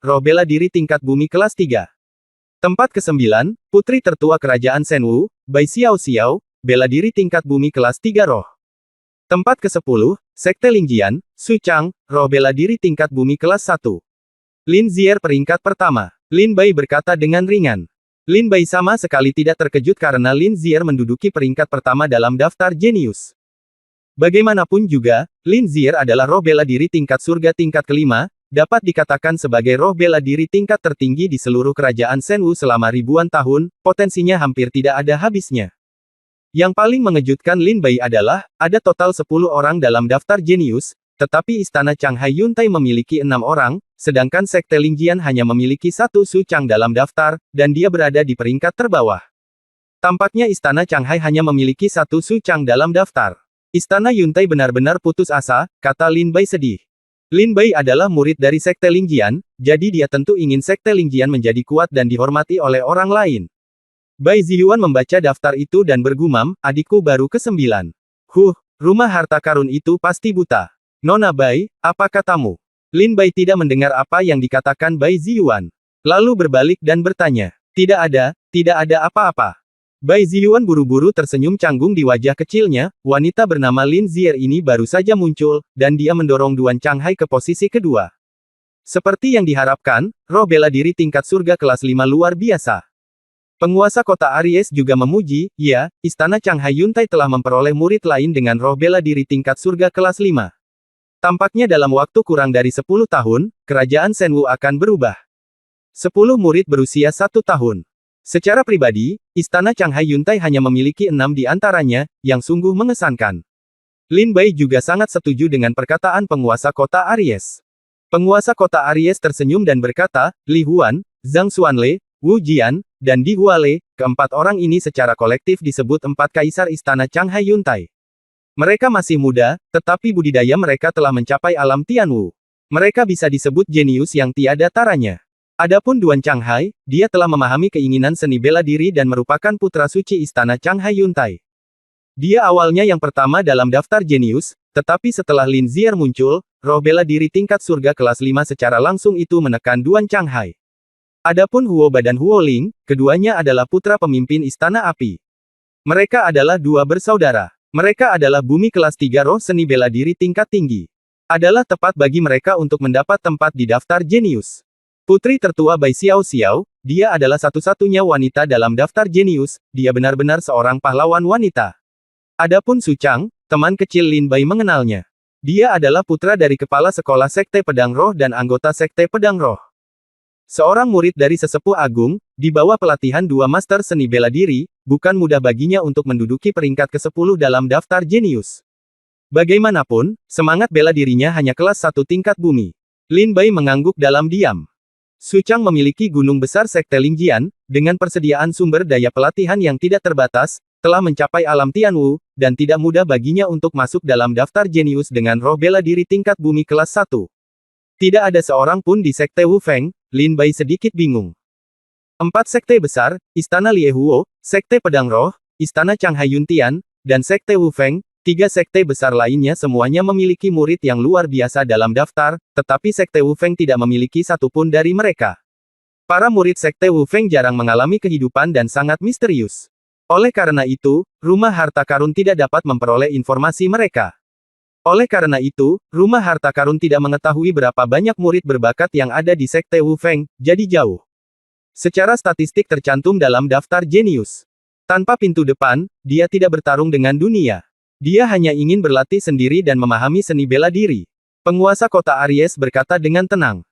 roh bela diri tingkat bumi kelas 3. Tempat kesembilan, Putri Tertua Kerajaan Shenwu, Bai Xiao Xiao, bela diri tingkat bumi kelas 3 roh. Tempat ke-10, Sekte Lingjian, Su Chang, roh bela diri tingkat bumi kelas 1. Lin Zier peringkat pertama. Lin Bai berkata dengan ringan. Lin Bai sama sekali tidak terkejut karena Lin Zier menduduki peringkat pertama dalam daftar jenius. Bagaimanapun juga, Lin Zier adalah roh bela diri tingkat surga tingkat kelima, dapat dikatakan sebagai roh bela diri tingkat tertinggi di seluruh kerajaan Shenwu selama ribuan tahun, potensinya hampir tidak ada habisnya. Yang paling mengejutkan Lin Bai adalah, ada total 10 orang dalam daftar jenius, tetapi Istana Changhai Yuntai memiliki 6 orang, sedangkan Sekte Lingjian hanya memiliki 1 Su Chang dalam daftar, dan dia berada di peringkat terbawah. Tampaknya Istana Changhai hanya memiliki 1 Su Chang dalam daftar. Istana Yuntai benar-benar putus asa, kata Lin Bai sedih. Lin Bai adalah murid dari Sekte Lingjian, jadi dia tentu ingin Sekte Lingjian menjadi kuat dan dihormati oleh orang lain. Bai Ziyuan membaca daftar itu dan bergumam, adikku baru ke-9. Rumah harta karun itu pasti buta. Nona Bai, apa katamu? Lin Bai tidak mendengar apa yang dikatakan Bai Ziyuan. Lalu berbalik dan bertanya. Tidak ada apa-apa. Bai Ziyuan buru-buru tersenyum canggung di wajah kecilnya, wanita bernama Lin Zier ini baru saja muncul, dan dia mendorong Duan Changhai ke posisi kedua. Seperti yang diharapkan, roh bela diri tingkat surga kelas 5 luar biasa. Penguasa kota Aries juga memuji, ya, Istana Changhai Yuntai telah memperoleh murid lain dengan roh bela diri tingkat surga kelas 5. Tampaknya dalam waktu kurang dari 10 tahun, kerajaan Shenwu akan berubah. 10 murid berusia 1 tahun. Secara pribadi, Istana Changhai Yuntai hanya memiliki 6 di antaranya, yang sungguh mengesankan. Lin Bai juga sangat setuju dengan perkataan penguasa kota Aries. Penguasa kota Aries tersenyum dan berkata, Li Huan, Zhang Xuanle, Wu Jian, dan Di Huale, keempat orang ini secara kolektif disebut 4 kaisar Istana Changhai Yuntai. Mereka masih muda, tetapi budidaya mereka telah mencapai alam Tianwu. Mereka bisa disebut jenius yang tiada taranya. Adapun Duan Changhai, dia telah memahami keinginan seni bela diri dan merupakan putra suci Istana Changhai Yuntai. Dia awalnya yang pertama dalam daftar jenius, tetapi setelah Lin Zier muncul, roh bela diri tingkat surga kelas 5 secara langsung itu menekan Duan Changhai. Adapun Huoba dan Huoling, keduanya adalah putra pemimpin Istana Api. Mereka adalah dua bersaudara. Mereka adalah bumi kelas 3 roh seni bela diri tingkat tinggi. Adalah tepat bagi mereka untuk mendapat tempat di daftar jenius. Putri tertua Bai Xiao Xiao, dia adalah satu-satunya wanita dalam daftar jenius, dia benar-benar seorang pahlawan wanita. Adapun Su Chang, teman kecil Lin Bai mengenalnya. Dia adalah putra dari kepala sekolah Sekte Pedang Roh dan anggota Sekte Pedang Roh. Seorang murid dari sesepuh agung, di bawah pelatihan dua master seni bela diri, bukan mudah baginya untuk menduduki peringkat ke-10 dalam daftar jenius. Bagaimanapun, semangat bela dirinya hanya kelas 1 tingkat bumi. Lin Bai mengangguk dalam diam. Su Chang memiliki gunung besar Sekte Lingjian, dengan persediaan sumber daya pelatihan yang tidak terbatas, telah mencapai alam Tianwu, dan tidak mudah baginya untuk masuk dalam daftar jenius dengan roh bela diri tingkat bumi kelas 1. Tidak ada seorang pun di Sekte Wu Feng, Lin Bai sedikit bingung. 4 sekte besar, Istana Lie Huo, Sekte Pedang Roh, Istana Changhai Yuntian, dan Sekte Wu Feng, 3 sekte besar lainnya semuanya memiliki murid yang luar biasa dalam daftar, tetapi Sekte Wu Feng tidak memiliki satupun dari mereka. Para murid Sekte Wu Feng jarang mengalami kehidupan dan sangat misterius. Oleh karena itu, Rumah Harta Karun tidak dapat memperoleh informasi mereka. Oleh karena itu, Rumah Harta Karun tidak mengetahui berapa banyak murid berbakat yang ada di Sekte Wu Feng, jadi jauh. Secara statistik tercantum dalam daftar jenius. Tanpa pintu depan, dia tidak bertarung dengan dunia. Dia hanya ingin berlatih sendiri dan memahami seni bela diri. Penguasa kota Aries berkata dengan tenang.